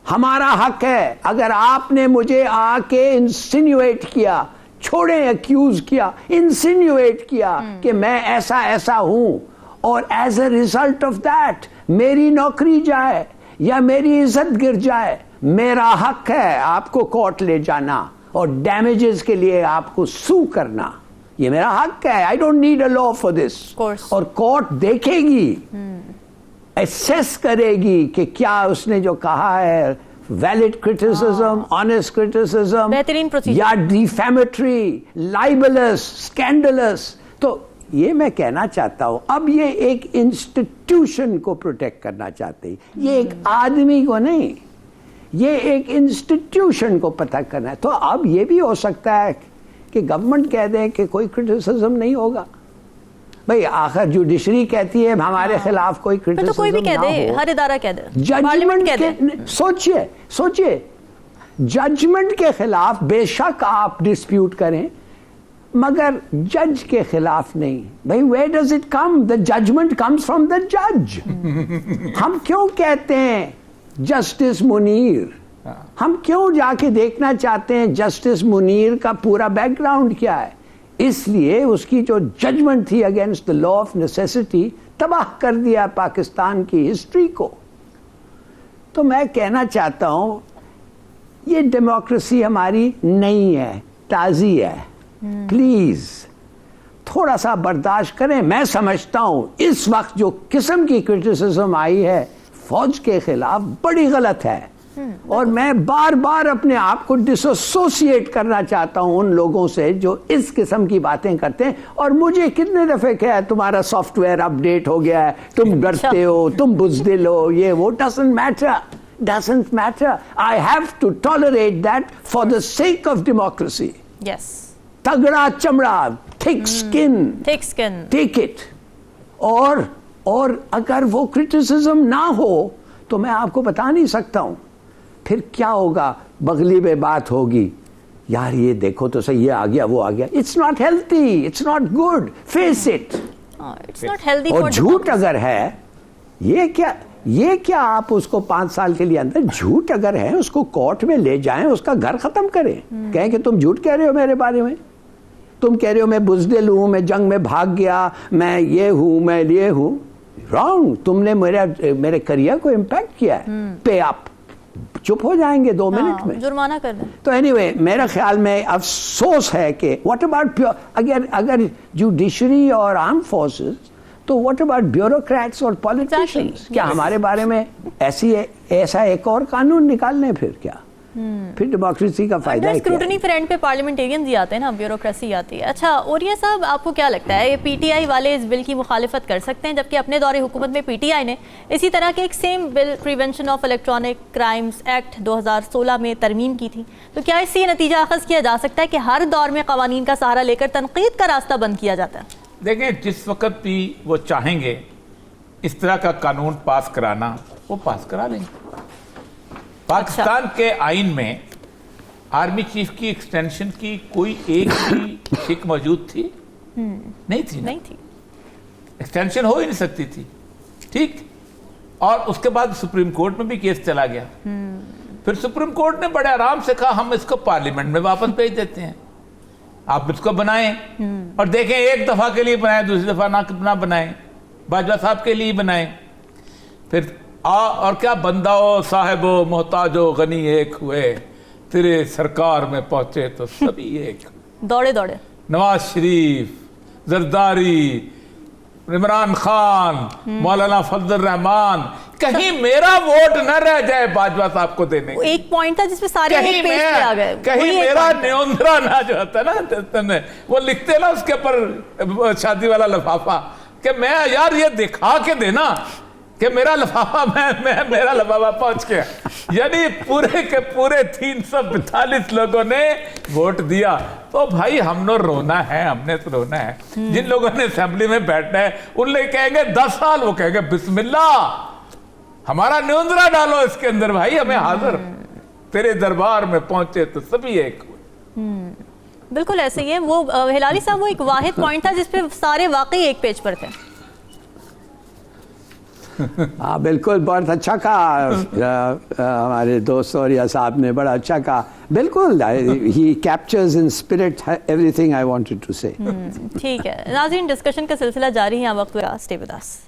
हमारा हक है। अगर आपने मुझे आके इंसिन्युएट किया, छोड़े एक्यूज किया, इंसिन्युएट किया कि मैं ऐसा ऐसा हूं और as a result of that मेरी नौकरी जाए या मेरी इज्जत गिर जाए, मेरा हक है आपको कोर्ट ले जाना और डैमेजेस के लिए आपको सू करना। ये मेरा हक है। I don't need a law for this. और कोर्ट देखेगी, एसेस करेगी कि क्या उसने जो कहा है वैलिड क्रिटिसिज्म, ऑनेस्ट क्रिटिसिज्म, बेहतरीन प्रोसीजर, या डिफेमेटरी, लाइबलस, स्कैंडलस। तो ये मैं कहना चाहता हूं, अब ये एक इंस्टीट्यूशन को प्रोटेक्ट करना चाहते हैं, ये एक आदमी को नहीं, ये एक इंस्टीट्यूशन को पता करना है। तो अब ये भी हो सकता है कि गवर्नमेंट कह दे कि कोई क्रिटिसिज्म नहीं होगा। भाई आखिर जुडिशरी कहती है हमारे खिलाफ कोई क्रिटिसिज्म तो कोई भी कह ना दे, हो। हर इदारा कह दे, जजमेंट के सोचिए जजमेंट के खिलाफ बेशक आप डिस्प्यूट करें, मगर जज के खिलाफ नहीं। भाई where does it come? The judgement comes from the जज। हम क्यों कहते हैं जस्टिस मुनीर? हम क्यों जाके देखना चाहते हैं जस्टिस मुनीर का पूरा बैकग्राउंड क्या है? इसलिए उसकी जो जजमेंट थी against the law of necessity तबाह कर दिया पाकिस्तान की हिस्ट्री को। तो मैं कहना चाहता हूं ये डेमोक्रेसी हमारी नहीं है, ताजी है। प्लीज थोड़ा सा बर्दाश्त करें। मैं समझता हूं इस वक्त जो किस्म की क्रिटिसिज्म आई है फौज के खिलाफ बड़ी गलत है, और मैं बार बार अपने आप को डिसोसिएट करना चाहता हूं उन लोगों से जो इस किस्म की बातें करते हैं। और मुझे कितने दफे क्या है, तुम्हारा सॉफ्टवेयर अपडेट हो गया है, तुम डरते हो, तुम बुज़दिल हो, ये वो, doesn't matter. I have to tolerate that for the sake of democracy. Yes. तगड़ा चमड़ा, thick skin, take it. और अगर वो क्रिटिसिज्म ना हो तो मैं आपको बता नहीं सकता हूं फिर क्या होगा। बगली में बात होगी, यार ये देखो तो सही, ये आ गया, वो आ गया। It's not healthy, it's not good, face it. It's not healthy. और झूठ अगर है, ये क्या आप उसको 5 साल के लिए अंदर, झूठ अगर है उसको कोर्ट में ले जाएं, उसका घर खत्म करें। कहें कि तुम झूठ कह रहे हो मेरे बारे में, तुम कह रहे हो मैं बुज़दिल हूं, मैं जंग में भाग गया, मैं ये हूं, मैं ये हूं। रॉन्ग, तुमने मेरे करियर को इम्पैक्ट किया है। पे आप चुप हो जाएंगे 2 मिनट में, जुर्माना कर दें। तो एनीवे मेरे ख्याल में अफसोस है कि व्हाट अबाउट अगर जुडिशरी और आर्म फोर्सेस, तो व्हाट अबाउट ब्यूरोक्रेट्स और पॉलिटिशियंस? क्या हमारे बारे में ऐसा एक और कानून निकालने फिर क्या? फिर डेमोक्रेसी का फायदा है क्या? स्क्रूटनी फिर एंड पे पार्लियामेंटेरियंस ही आते हैं ना, ब्यूरोक्रेसी आती है। अच्छा ओरिया साहब, आपको क्या लगता है ये पीटीआई वाले इस बिल की मुखालिफत कर सकते हैं, जबकि अपने दौरे हुकूमत में पीटीआई ने इसी तरह के एक same bill prevention of electronic crimes act 2016 में तरमीम की थी? तो क्या इससे नतीजा अखज़ किया जा सकता है कि हर दौर में कवानीन का सहारा लेकर तनकीद का रास्ता बंद किया जाता है? देखें, जिस वक्त भी वो चाहेंगे इस तरह का कानून पास कराना, वो पास करा लेंगे। पाकिस्तान के आइन में आर्मी चीफ की एक्सटेंशन की कोई एक भी हिक मौजूद थी? नहीं थी, नहीं थी। एक्सटेंशन हो ही नहीं सकती थी, ठीक। और उसके बाद सुप्रीम कोर्ट में भी केस चला गया। फिर सुप्रीम कोर्ट ने बड़े आराम से कहा हम इसको पार्लियामेंट में वापस भेज देते हैं, आप इसको बनाएं और देखें, एक दफा के लिए बनाएं, दूसरी दफा ना बनाएं, बाजवा साहब के लिए बनाएं। फिर और क्या, बंदा हो साहिब हो मोहताज हो गनी एक हुए, तेरे सरकार में पहुंचे तो सभी एक। दौड़े दौड़े नवाज शरीफ, जरदारी, इमरान खान, मौलाना फजल रहमान, कहीं मेरा वोट न रह जाए बाजवा साहब को देने। एक पॉइंट था जिसमें सारे एक पेज पे आ गए। कहीं मेरा न्योंदरा ना जो होता ना, वो लिखते ना उसके ऊपर शादी वाला लिफाफा कि मैं यार ये दिखा के देना कि मेरा लिफाफा मेरा लिफाफा पहुंच गया। यानी पूरे के पूरे 342 लोगों ने वोट दिया। तो भाई हमने रोना है, हमने तो रोना है। जिन लोगों ने असेंबली में बैठना है उन लोग कहेंगे 10 साल, वो कहेंगे बिस्मिल्लाह हमारा न्योंदरा डालो इसके अंदर, भाई हमें हाजिर, तेरे दरबार में पहुंचे तो सभी एक। बिल्कुल ऐसे ही है। वो हिलाली साहब, वो एक वाहिद पॉइंट था जिसपे सारे वाकई एक पेज पर थे। हाँ बिल्कुल, बहुत अच्छा कहा हमारे दोस्त और या साहब ने, बड़ा अच्छा कहा। बिल्कुल, he captures in spirit everything I wanted to say. ठीक है नाज़रीन, डिस्कशन का सिलसिला जारी है, वक्त stay with us.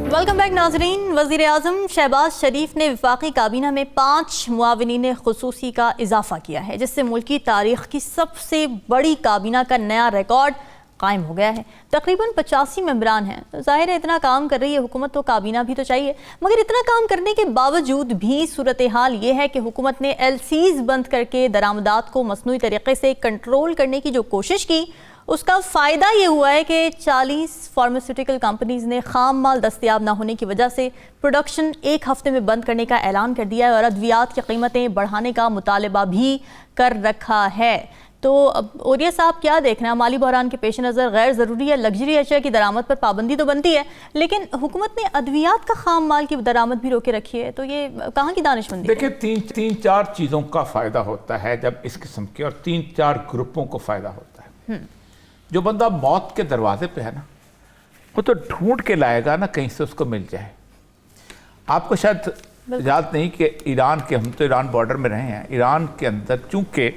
Welcome back नाजरीन। वज़ीर आज़म शहबाज शरीफ ने वफाकी काबीना में 5 मुआविनीन खुसूसी का इजाफा किया है, जिससे मुल्क की तारीख की सबसे बड़ी काबीना का नया रिकॉर्ड कायम हो गया है। तकरीबन 85 मेंबरान हैं। तो जाहिर है इतना काम कर रही है हुकूमत, तो काबीना भी तो चाहिए। मगर इतना काम करने के बावजूद भी सूरत हाल ये है कि हुकूमत ने LCs बंद करके दरामदात को मसनूई तरीके से कंट्रोल करने की जो कोशिश की, उसका फ़ायदा ये हुआ है कि 40 फार्मास्यूटिकल कंपनीज़ ने खाम माल दस्तयाब ना होने की वजह से प्रोडक्शन 1 हफ्ते में बंद करने का ऐलान कर दिया है और अद्वियात की कीमतें बढ़ाने का मुतालबा भी कर रखा है। तो ओरिया साहब क्या देख रहे हैं? माली बहरान के पेश नज़र गैर ज़रूरी या लग्जरी अशिया की दरामद पर पाबंदी तो बनती है, लेकिन हुकूमत ने अद्वियात का खाम माल की दरामद भी रोके रखी है। तो ये कहाँ की दानिशमंदी? देखिए, तीन चार चीज़ों का फ़ायदा होता है जब इस किस्म के, और 3-4 ग्रुपों को फ़ायदा होता है। जो बंदा मौत के दरवाजे पे है ना, वो तो ढूंढ के लाएगा ना कहीं से उसको मिल जाए। आपको शायद याद नहीं कि ईरान के, हम तो ईरान बॉर्डर में रहे हैं, ईरान के अंदर चूंकि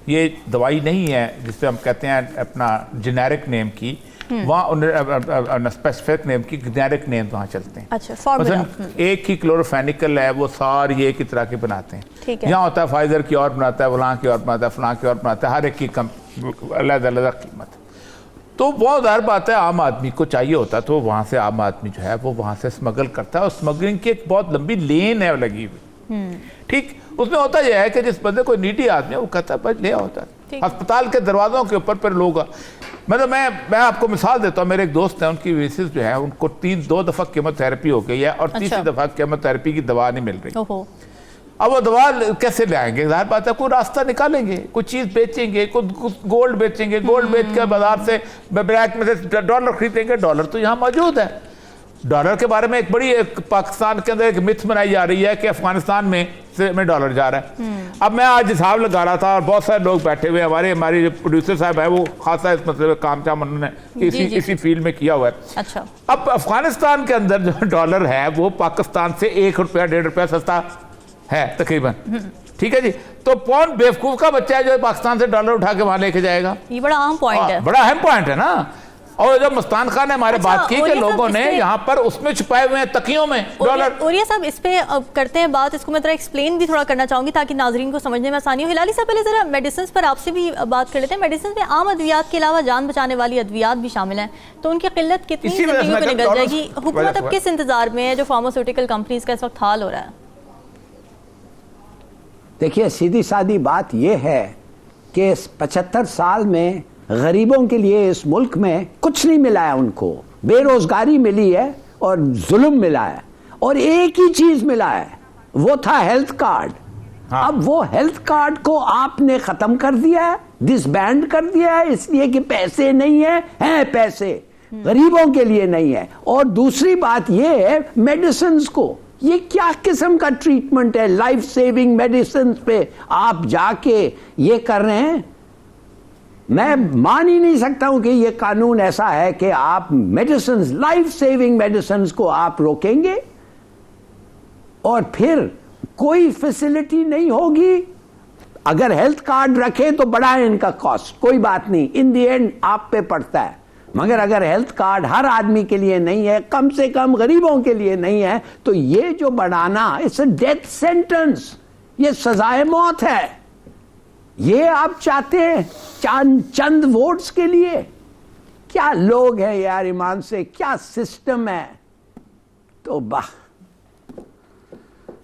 ये दवाई नहीं है जिसपे हम कहते हैं अपना जेनेरिक नेम की, वहाँ स्पेसिफिक नेम की जेनेरिक नेम वहाँ चलते हैं। अच्छा, मतलब एक ही क्लोरोफेनिकल है, वो सारी एक ही तरह के बनाते हैं। यहाँ होता है फाइजर की और बनाता है, फलां की और बनाता है, फलां की और बनाता है, हर एक की अलग अलग कीमत। तो बहुत ज़ाहिर बात है आम आदमी को चाहिए होता, तो वहाँ से आम आदमी जो है वो वहाँ से स्मगल करता है, और स्मगलिंग की एक बहुत लंबी लेन है लगी हुई। ठीक, उसमें होता यह है कि जिस बंदे कोई नीडी आदमी है वो कहता है भाई ले होता है। अस्पताल के दरवाज़ों के ऊपर पर लोग, मतलब मैं आपको मिसाल देता हूँ, मेरे एक दोस्त हैं, उनकी मिसेस जो है उनको 2 दफ़ा कीमोथेरेपी हो गई है और तीसरी दफ़ा कीमोथेरेपी की दवा नहीं मिल रही। अब वो दवा कैसे लाएंगे? जाहिर बात है कोई रास्ता निकालेंगे, कुछ चीज़ बेचेंगे, कुछ गोल्ड बेचेंगे, गोल्ड बेच कर बाजार से ब्लैक में से डॉलर खरीदेंगे। डॉलर तो यहाँ मौजूद है। डॉलर के बारे में एक पाकिस्तान के अंदर एक मिथ बनाई जा रही है कि अफगानिस्तान में डॉलर जा रहा है। अब मैं आज हिसाब लगा रहा था और बहुत सारे लोग बैठे हुए, हमारी जो प्रोड्यूसर साहब है वो खासा इस मतलब काम चाम उन्होंने इसी फील्ड में किया हुआ है। अच्छा, अब अफगानिस्तान के अंदर जो डॉलर है वो पाकिस्तान से 1 रुपया 1.5 रुपया सस्ता है तकरीबन। ठीक है जी, तो कौन बेवकूफ का बच्चा है जो पाकिस्तान से डॉलर उठा के वहां लेके जाएगा? ये बड़ा अहम पॉइंट है, बड़ा अहम पॉइंट है ना। और जब मस्तान खान ने हमारे बात की कि लोगों ने यहाँ पर उसमें छुपाए हुए हैं तकियों में डॉलर। ओरिया साहब इस पे करते हैं बात, इसको मैं जरा एक्सप्लेन भी थोड़ा करना चाहूंगी ताकि नाजरीन को समझने में आसानी हो। हिलाली साहब, पहले जरा मेडिसिन पर आपसे भी बात कर लेते हैं। मेडिसिन में आम अद्वियात के अलावा जान बचाने वाली अद्वियात भी शामिल हैं, तो उनकी किल्लत कितनी जिंदगियों पे निकल जाएगी? हुकूमत अब किस इंतजार में है जो फार्मास्यूटिकल कंपनीज का इस वक्त हाल हो रहा है? देखिए, सीधी सादी बात यह है कि इस 75 साल में गरीबों के लिए इस मुल्क में कुछ नहीं मिला है। उनको बेरोजगारी मिली है और जुल्म मिला है, और एक ही चीज मिला है, वो था हेल्थ कार्ड। हाँ। अब वो हेल्थ कार्ड को आपने खत्म कर दिया है, डिसबैंड कर दिया है, इसलिए कि पैसे नहीं है पैसे गरीबों के लिए नहीं है। और दूसरी बात ये है मेडिसिन को, ये क्या किस्म का ट्रीटमेंट है? लाइफ सेविंग मेडिसिन पे आप जाके ये कर रहे हैं। मैं मान ही नहीं सकता हूं कि ये कानून ऐसा है कि आप मेडिसिन, लाइफ सेविंग मेडिसिन को आप रोकेंगे और फिर कोई फैसिलिटी नहीं होगी। अगर हेल्थ कार्ड रखे तो बड़ा है इनका कॉस्ट, कोई बात नहीं, इन दी एंड आप पे पड़ता है। मगर अगर हेल्थ कार्ड हर आदमी के लिए नहीं है, कम से कम गरीबों के लिए नहीं है, तो ये जो बढ़ाना, इट्स अ डेथ सेंटेंस, ये सजाए मौत है। ये आप चाहते हैं चंद वोट्स के लिए? क्या लोग हैं यार, ईमान से, क्या सिस्टम है। तो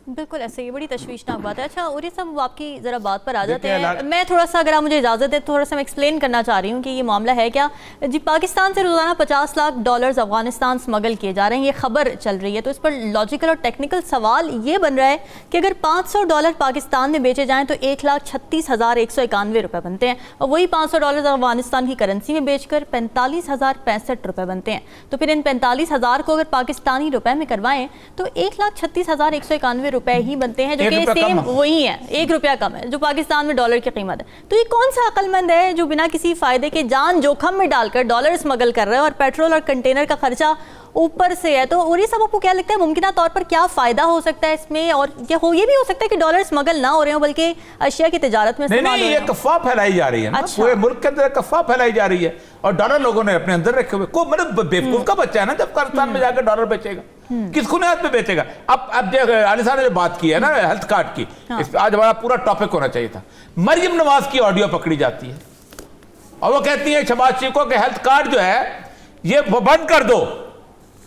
बिल्कुल ऐसे ही बड़ी तशवीशनाक बात है। अच्छा और ये सब आपकी ज़रा बात पर आ जाते देखिए, हैं, मैं थोड़ा सा अगर आप मुझे इजाज़त दें थोड़ा सा मैं एक्सप्लेन करना चाह रही हूँ कि ये मामला है क्या जी। पाकिस्तान से रोज़ाना 50 लाख डॉलर्स अफगानिस्तान स्मगल किए जा रहे हैं, ये खबर चल रही है। तो इस पर लॉजिकल और टेक्निकल सवाल ये बन रहा है कि अगर $500 पाकिस्तान में बेचे जाएँ तो 1,36,191 रुपये बनते हैं, और वही $500 अफगानिस्तान की करेंसी में बेचकर 45,065 रुपये बनते हैं। तो फिर इन 45,000 को अगर पाकिस्तानी रुपए में करवाएं तो 1,36,191 रुपए ही बनते हैं, जो कि सेम वही है, ₹1 कम है जो पाकिस्तान में डॉलर की कीमत है। तो ये कौन सा अक्लमंद है जो बिना किसी फायदे के जान जोखम में डालकर डॉलर स्मगल कर रहा है और पेट्रोल और कंटेनर का खर्चा ऊपर से है। तो और ये सब आपको क्या लगता है मुमकिन तौर पर क्या फायदा हो सकता है इसमें, और ये भी हो सकता है कि डॉलर स्मगल ना हो रहे हो बल्कि अशिया की तिजारत में इस्तेमाल हो रहे ये हो? अफवाह फैलाई जा रही है ना, अच्छा। पूरे मुल्क के अंदर अफवाह फैलाई जा रही है और डॉलर लोगों ने अपने अंदर रखे हुए। को मतलब बेवकूफ का बच्चा है ना, जब पाकिस्तान में जाकर डॉलर बेचेगा, किस खुनियाद पे बेचेगा? अब अली साहब ने जो बात की है ना हेल्थ कार्ड की, इस पे आज हमारा पूरा टॉपिक होना चाहिए था। मरियम नवाज की ऑडियो पकड़ी जाती है और वो कहती है शहबाज शरीफ को कि हेल्थ कार्ड जो है ये बंद कर दो,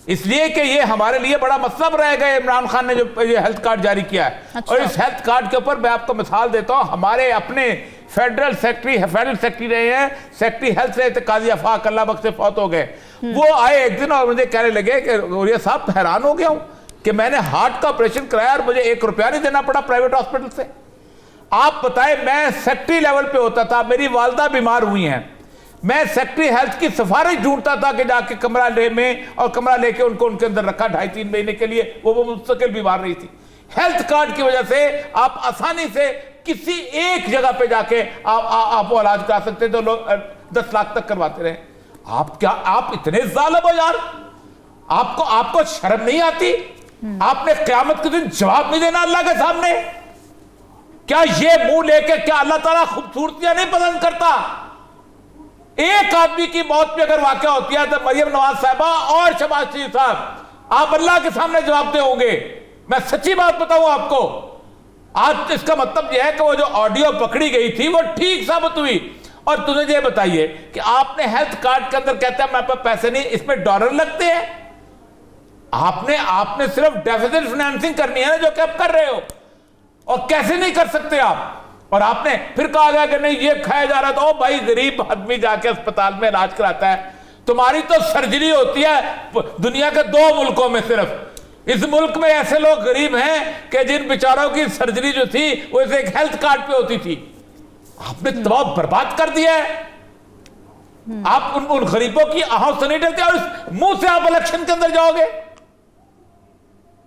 इसलिए कि ये हमारे लिए बड़ा मसला रहेगा। इमरान खान ने जो ये हेल्थ कार्ड जारी किया है। अच्छा। और इस हेल्थ कार्ड के ऊपर मैं आपको मिसाल देता हूं, हमारे अपने फेडरल सेक्रेटरी रहे हैं, सेक्रेटरी हेल्थ रहे थे काजी अफाक, अल्लाह बख्श से फौत हो गए। वो आए एक दिन और मुझे कहने लगे कि ये साहब हैरान हो गया हूं कि मैंने हार्ट का ऑपरेशन कराया और मुझे ₹1 नहीं देना पड़ा प्राइवेट हॉस्पिटल से। आप बताए, मैं सेक्रेटरी लेवल पे होता था, मेरी वालदा बीमार हुई हैं, मैं सेक्रेटरी हेल्थ की सिफारिश ढूंढता था कि जाके कमरा लेके उनको उनके अंदर रखा 2.5-3 महीने के लिए, वो मुस्तकिल बीमार रही थी। हेल्थ कार्ड की वजह से आप आसानी से किसी एक जगह पे जाके आप इलाज करा सकते हैं, तो लोग 10 लाख तक करवाते रहे। आप इतने जालिम हो यार, आपको शर्म नहीं आती? आपने क़यामत के दिन जवाब नहीं देना अल्लाह के सामने? क्या ये मुंह लेके, क्या अल्लाह ताला खूबसूरतियां नहीं पसंद करता? एक आदमी की मौत पे अगर वाकया होती है तो मरियम नवाज साहिबा और शहबाज शरीफ साहब आप अल्लाह के सामने जवाबदेह होंगे। मैं सच्ची बात बताऊं आपको, आज इसका मतलब यह है कि वो जो ऑडियो पकड़ी गई थी वो ठीक साबित हुई। और तुम्हें ये बताइए कि आपने हेल्थ कार्ड के अंदर कहते हैं मेरे पास पैसे नहीं, इसमें डॉलर लगते हैं। आपने सिर्फ डेफिसिट फाइनेंसिंग करनी है ना, जो कि आप कर रहे हो, और कैसे नहीं कर सकते आप? और आपने फिर कहा गया कि नहीं ये खाया जा रहा था। ओ भाई, गरीब आदमी जाके अस्पताल में इलाज कराता है, तुम्हारी तो सर्जरी होती है दुनिया के 2 मुल्कों में सिर्फ। इस मुल्क में ऐसे लोग गरीब हैं कि जिन बेचारों की सर्जरी जो थी वो एक हेल्थ कार्ड पे होती थी। आपने तबाह बर्बाद कर दिया है। आप उन गरीबों की आहट से नहीं डरते और मुंह से आप इलेक्शन के अंदर जाओगे।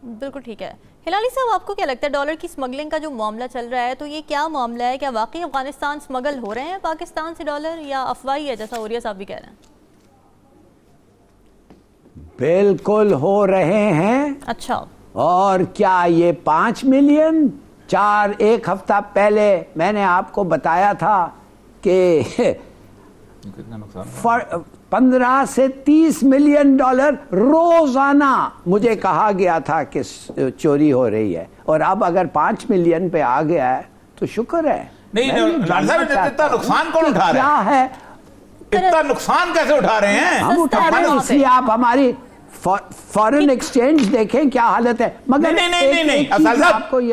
बिल्कुल ठीक है। हिलाली साहब, आपको क्या लगता है डॉलर की स्मगलिंग का जो मामला चल रहा है, तो ये क्या मामला है? क्या वाकई अफगानिस्तान स्मगल हो रहे हैं पाकिस्तान से डॉलर, या अफवाही है जैसा ओरिया साहब भी कह रहे हैं? बिल्कुल हो रहे हैं। अच्छा। और क्या ये 5 मिलियन? 1 हफ्ता पहले मैंने आपको बताया था कि 15 से 30 मिलियन डॉलर रोजाना मुझे कहा गया था कि चोरी हो रही है, और अब अगर 5 मिलियन पे आ गया है तो शुक्र है। नहीं, इतना नुकसान कौन उठा रहा है? क्या है, इतना नुकसान कैसे उठा रहे हैं? हम उठा रहे हैं, इसलिए आप हमारी फॉरेन एक्सचेंज देखें क्या हालत है। मगर नहीं, आपको ये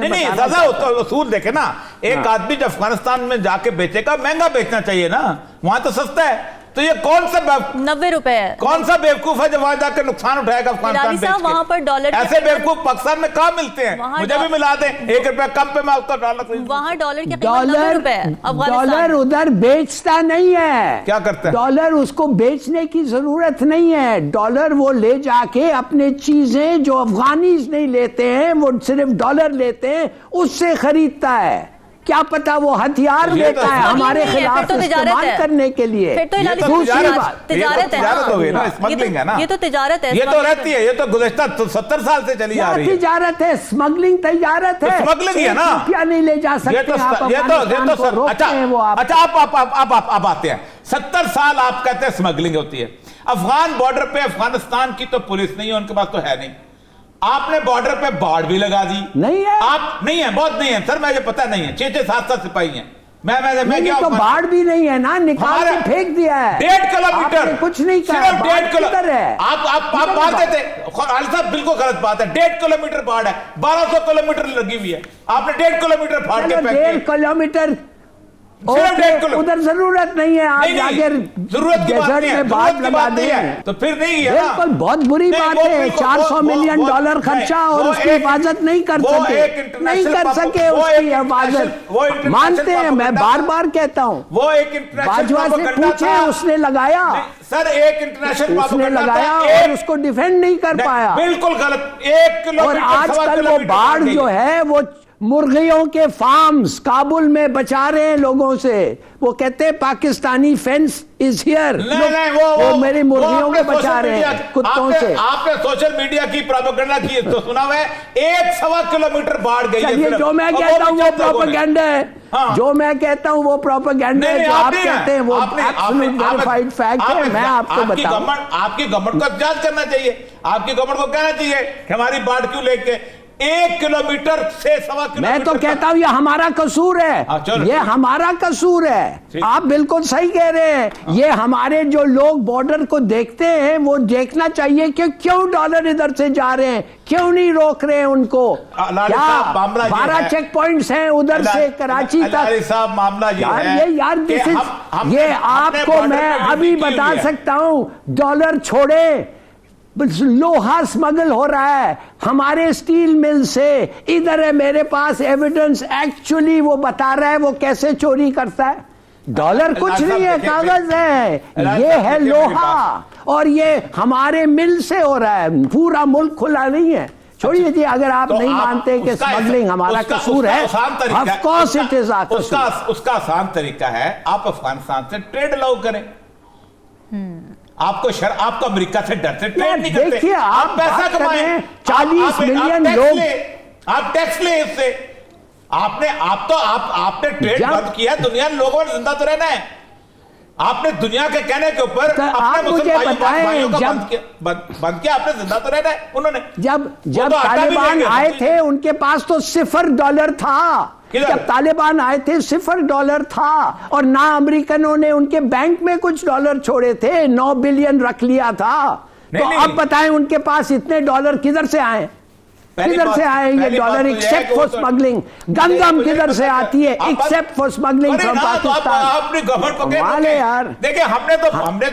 उसूल देखे ना, एक आदमी जब अफगानिस्तान में जाके बेचेगा महंगा बेचना चाहिए ना, वहां तो सस्ता है। तो ये कौन सा ₹90 है? कौन सा बेवकूफ है जो वहां जाकर नुकसान उठाएगा अफगानिस्तान बेच के? वहां पर डॉलर ऐसे बेवकूफ पाकिस्तान में कहां मिलते हैं? मुझे भी मिला दें, ₹1 कम पे मैं उसका डॉलर। वहां डॉलर की कीमत ₹90 है। डॉलर उधर बेचता नहीं है। क्या करते हैं? डॉलर उसको बेचने की जरूरत नहीं है। डॉलर वो ले जाके अपने चीजें जो अफगानीज नहीं लेते हैं, वो सिर्फ डॉलर लेते हैं, उससे खरीदता है। क्या पता वो हथियार लेता है हमारे खिलाफ इस्तेमाल करने के लिए। फिर तो दूसरी बात तिजारत हो गई ना, स्मगलिंग है ना, ये तो तिजारत है, ये तो रहती है, ये तो गुज़श्ता 70 साल से चली आ रही है। तिजारत है, स्मगलिंग तिजारत है, स्मगलिंग है ना, क्या नहीं ले जा सकते। अच्छा आप आते हैं 70 साल आप कहते हैं स्मगलिंग होती है। अफगान बॉर्डर पे अफगानिस्तान की तो पुलिस नहीं है, उनके पास तो है नहीं। आपने बॉर्डर पे बाड़ भी लगा दी। नहीं है, आप नहीं है, बहुत नहीं है सर, मुझे पता नहीं है, 6-7 सिपाही हैं नहीं, क्या तो बाढ़ भी नहीं है ना, निकाल के फेंक दिया है। 1.5 किलोमीटर आपने कुछ नहीं कहा, सिर्फ 1.5 किधर है? आप बात देते खालिद साहब, बिल्कुल गलत बात है। 1.5 किलोमीटर बाढ़ है, 1200 किलोमीटर लगी हुई है, आपने 1.5 किलोमीटर फाड़ के फेंक दिया। 1.5 किलोमीटर सिर्फ 1.5 किलोमीटर उधर जरूरत नहीं है, आप जाके जरूरत की बात नहीं है, बात जरूरत की बात नहीं है, तो फिर नहीं है ना। बिल्कुल बहुत बुरी बात है। 400 मिलियन डॉलर खर्चा और उसकी हिफाजत नहीं कर सके, नहीं कर सके उसकी हिफाजत। मानते हैं, मैं बार बार कहता हूँ, वो एक इंटरनेशनल बाजवा से पूछे, उसने लगाया सर, एक इंटरनेशनल उसने लगाया और उसको डिफेंड नहीं कर पाया। बिल्कुल गलत। 1 किलोमीटर और आजकल वो बाढ़ जो है वो मुर्गियों के फार्म्स काबुल में बचा रहे हैं लोगों से। वो कहते हैं पाकिस्तानी फेंस इज हियर, वो मेरी मुर्गियों को बचा रहे हैं कुत्तों से। आपने सोशल मीडिया की प्रोपेगेंडा की तो सुना हुआ है, 1.25 किलोमीटर बाढ़ गई है। जो मैं कहता हूँ वो प्रोपेगेंडा है, जो मैं कहता हूँ वो प्रोपेगेंडा है, जो आप कहते हैं वो एब्सोल्यूट वेरीफाइड फैक्ट है। मैं आपको बताऊं, आपकी गवर्नमेंट को जांच करना चाहिए, आपकी गवर्नमेंट को कहना चाहिए कि हमारी बाढ़ क्यों लेके 1 किलोमीटर से 1.25 किलोमीटर। मैं तो कहता हूं ये हमारा कसूर है, ये हमारा कसूर है। आप बिल्कुल सही कह रहे हैं। ये हमारे जो लोग बॉर्डर को देखते हैं वो देखना चाहिए कि क्यों डॉलर इधर से जा रहे हैं, क्यों नहीं रोक रहे हैं उनको। क्या 12 चेक पॉइंट्स हैं उधर से कराची तक। साहब मामला ये आपको मैं अभी बता सकता हूं, डॉलर छोड़े, लोहा स्मगल हो रहा है हमारे स्टील मिल से। इधर है मेरे पास एविडेंस, एक्चुअली वो बता रहा है वो कैसे चोरी करता है। डॉलर कुछ नहीं है, कागज है, ये है लोहा, और ये हमारे मिल से हो रहा है, पूरा मुल्क खुला नहीं है। छोड़िए जी, अगर आप नहीं मानते कि स्मगलिंग हमारा कसूर है, of course it is our कसूर। उसका आसान तरीका है, आप अफगानिस्तान से ट्रेड अलाउ करें। आपको अमेरिका से डर से ट्रेड नहीं करते। देखिए, आप पैसा कमाएं, 40 मिलियन लोग, आप टैक्स ले इससे। आपने ट्रेड बंद किया, दुनिया लोगों ने जिंदा तो रहना है। आपने दुनिया के कहने के ऊपर अपने मुसलमान भाइयों का बंद किया, आपने जिंदा तो रहना है। उन्होंने जब तालिबान आए थे उनके पास तो $0 था। जब तालिबान आए थे $0 था, और ना अमेरिकनों ने उनके बैंक में कुछ डॉलर छोड़े थे, 9 बिलियन रख लिया था। तो अब बताएं उनके पास इतने डॉलर किधर से आए, किधर से आए ये डॉलर, एक्सेप्ट फॉर स्मगलिंग। गंदम किधर से आती है except for smuggling from Pakistan. अपनी गवर्नमेंट को वाले यार, देखिए हमने तो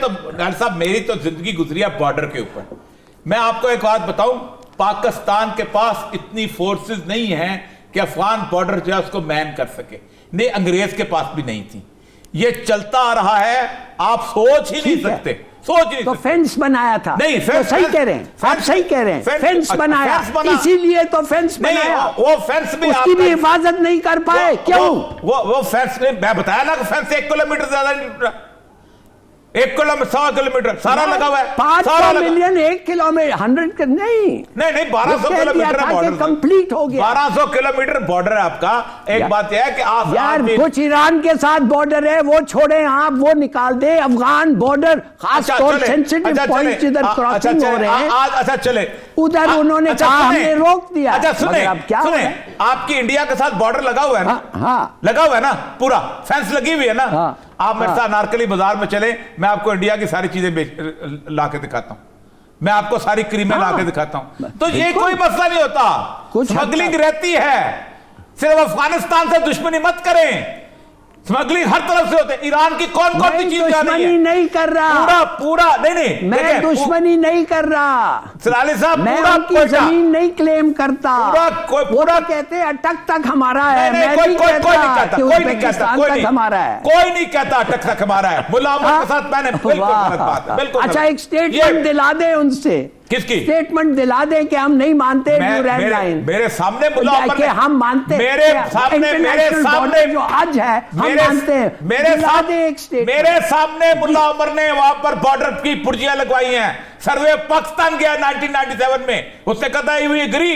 डॉक्टर साहब, मेरी तो जिंदगी गुजरी है बॉर्डर के ऊपर। मैं आपको एक बात बताऊं, पाकिस्तान के पास इतनी फोर्सेस नहीं है कि अफगान बॉर्डर जो है उसको मैन कर सके, नहीं अंग्रेज के पास भी नहीं थी। ये चलता आ रहा है, आप सोच ही नहीं सकते, सोच नहीं तो सकते। फेंस बनाया था, नहीं तो सही कह रहे हैं, आप सही कह रहे हैं, फेंस बनाया, इसीलिए तो फेंस बनाया। वो फेंस भी उसकी भी हिफाजत नहीं कर पाए, क्यों? वो फेंस ने, मैं बताया ना कि फेंस 1 किलोमीटर ज्यादा नहीं टूटा, 1 किलोमीटर 100 किलोमीटर सारा लगा हुआ है। 500 मिलियन 1 किलोमीटर 100 नहीं 1200 किलोमीटर कंप्लीट हो गया। 1200 किलोमीटर बॉर्डर है आपका। एक बात यह है कि यार कुछ ईरान के साथ बॉर्डर है, वो छोड़े आप, वो निकाल दे। अफगान बॉर्डर खास तौर सेंसिटिव पॉइंट जिधर क्रॉसिंग हो रहे हैं, अच्छा चले उधर उन्होंने कहा हमने रोक दिया। अच्छा सुने, अब क्या सुने, आपकी इंडिया के साथ बॉर्डर लगा हुआ है ना? हाँ लगा हुआ है ना, पूरा फेंस लगी हुई है ना? हाँ, आप मेरे साथ नारकली बाजार में चले, मैं आपको इंडिया की सारी चीजें ला के दिखाता हूं, मैं आपको सारी क्रीमें ला के दिखाता हूं। तो ये कोई मसला नहीं होता, स्मगलिंग रहती है। सिर्फ अफगानिस्तान से दुश्मनी मत करें, स्मगलिंग हर तरफ से होते। ईरान की कौन कौन सी चीज दुश्मनी नहीं कर रहा, पूरा नहीं मैं दुश्मनी नहीं कर रहा सलाली साहब, मैं उनकी जमीन नहीं क्लेम करता। पूरा कहते हैं अटक तक हमारा है, मैं नहीं कहता कि उज़्बेकिस्तान तक हमारा है। कोई नहीं कहता अटक तक हमारा है। मुल्ला उमर के साथ मैंने बिल्कुल गलत बात है, बिल्कुल। अच्छा एक स्टेटमेंट दिला दे उनसे, किसकी स्टेटमेंट दिला दे कि हम नहीं मानते ड्यूरैंड लाइन। मेरे सामने मुल्ला उमर ने, हम मानते, मेरे सामने जो आज है हम मानते हैं, मेरे सामने मुल्ला उमर ने वहां पर बॉर्डर की पुर्जियां लगवाई हैं। सर्वे पाकिस्तान गया 1997 में, उसने कहा यू एग्री।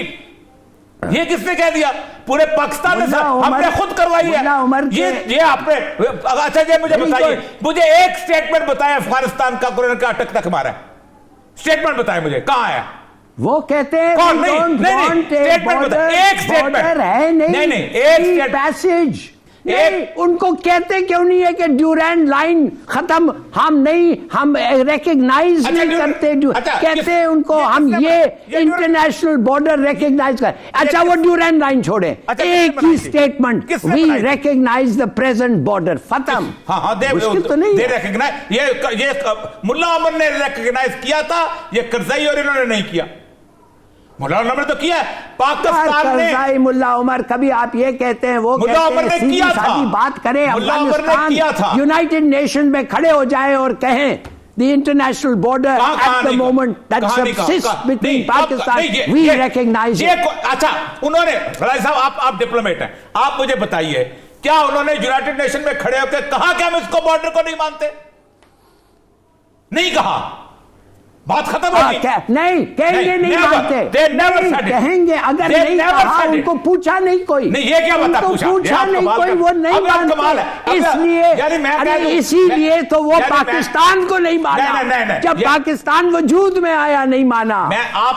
ये किसने कह दिया? पूरे पाकिस्तान ने, हमने खुद करवाई है ये आपने। अच्छा जी मुझे बताइए, मुझे एक स्टेटमेंट बताया अफगानिस्तान का कोरोना का अटक तक हमारा स्टेटमेंट बताए मुझे, कहां है? वो कहते हैं कौन? नहीं स्टेटमेंट बताए, एक स्टेटमेंट है नहीं एक पैसेज उनको कहते क्यों नहीं है कि ड्यूरैंड लाइन खत्म, हम रिकग्नाइज नहीं करते, कहते हैं उनको हम ये इंटरनेशनल बॉर्डर रिकग्नाइज कर। अच्छा, वो ड्यूरैंड लाइन छोड़े, एक ही statement, we recognize the present border, खत्म। हाँ, मुश्किल तो नहीं है। रिकग्नाइज, ये मुल्ला उमर ने रिकग्नाइज किया था, ये करज़ई और इन्होंने नहीं किया। मुल्ला उमर ने तो किया, पाकिस्तान ने। करज़ई मुल्ला उमर, कभी आप ये कहते हैं, वो मुल्ला उमर ने सीधी किया था, सादी बात करें, मुल्ला उमर ने किया था। यूनाइटेड नेशन में खड़े हो जाए और कहें the international border at the moment that subsists between Pakistan, we recognize it. अच्छा, उन्होंने, फलाही साहब आप डिप्लोमेट हैं, आप मुझे बताइए, क्या उन्होंने यूनाइटेड नेशन में खड़े होकर कहा कि हम इसको बॉर्डर को नहीं मानते? नहीं कहा, बात खत्म होगी। नहीं कहेंगे, नहीं मानते, कहेंगे। अगर नहीं कहा, उनको पूछा नहीं कोई, नहीं, ये क्या बता, पूछा नहीं कोई, वो नहीं मानते, इसलिए इसीलिए तो वो पाकिस्तान को नहीं माना। जब पाकिस्तान वजूद में आया, नहीं माना।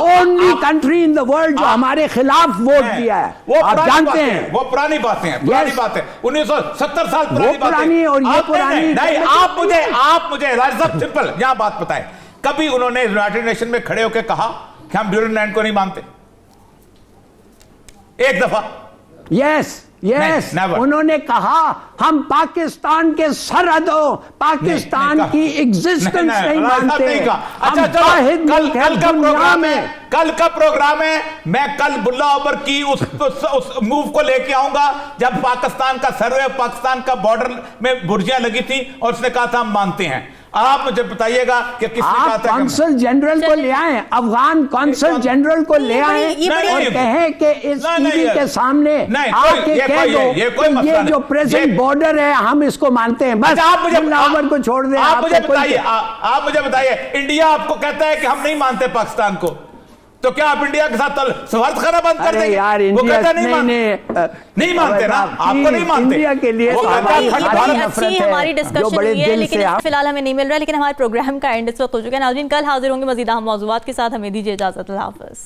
Only country in the world जो हमारे खिलाफ वोट दिया है, आप जानते हैं। वो पुरानी बातें हैं, पुरानी बातें, 1970 साल पुरानी, और ये पुरानी। आप मुझे राज साहब सिंपल यहां बात बताएं, कभी उन्होंने यूनाइटेड नेशन में खड़े होकर कहा कि हम ड्यूरैंड लाइन को नहीं मानते? एक दफा? यस, उन्होंने कहा हम पाकिस्तान के सरहदों, पाकिस्तान की एग्जिस्टेंस नहीं मानते। अच्छा, कल का प्रोग्राम है, मैं कल मुल्ला उमर की उस मूव को लेके आऊंगा जब पाकिस्तान का सर्वे, पाकिस्तान का बॉर्डर में बुर्जियां लगी थी और उसने कहा था हम मानते हैं। आप मुझे बताइएगा कि किसने कौंसल जनरल को ले आए, अफगान कौंसल जनरल को ले आए और कहें कि इस टीवी के सामने आके कह दो ये जो प्रेजेंट बॉर्डर है हम इसको मानते हैं, बस। आप मुझे मुल्ला को छोड़ दें। आप मुझे बताइए, इंडिया आपको कहता है कि हम नहीं मानते पाकिस्तान को, तो क्या आप इंडिया के साथ सवार्थ करना बंद कर देंगे? यार, वो कहता नहीं मानते ना, आपको नहीं मानते। इंडिया के लिए हमारी डिस्कशन हुई है, लेकिन फिलहाल हमें नहीं मिल रहा है, लेकिन हमारे प्रोग्राम का एंड इस वक्त हो चुका है। नाज़रीन, कल हाजिर होंगे मज़ीद अहम मौज़ूआत के साथ, हमें दीजिए इजाज़त। अल्लाह हाफ़िज़।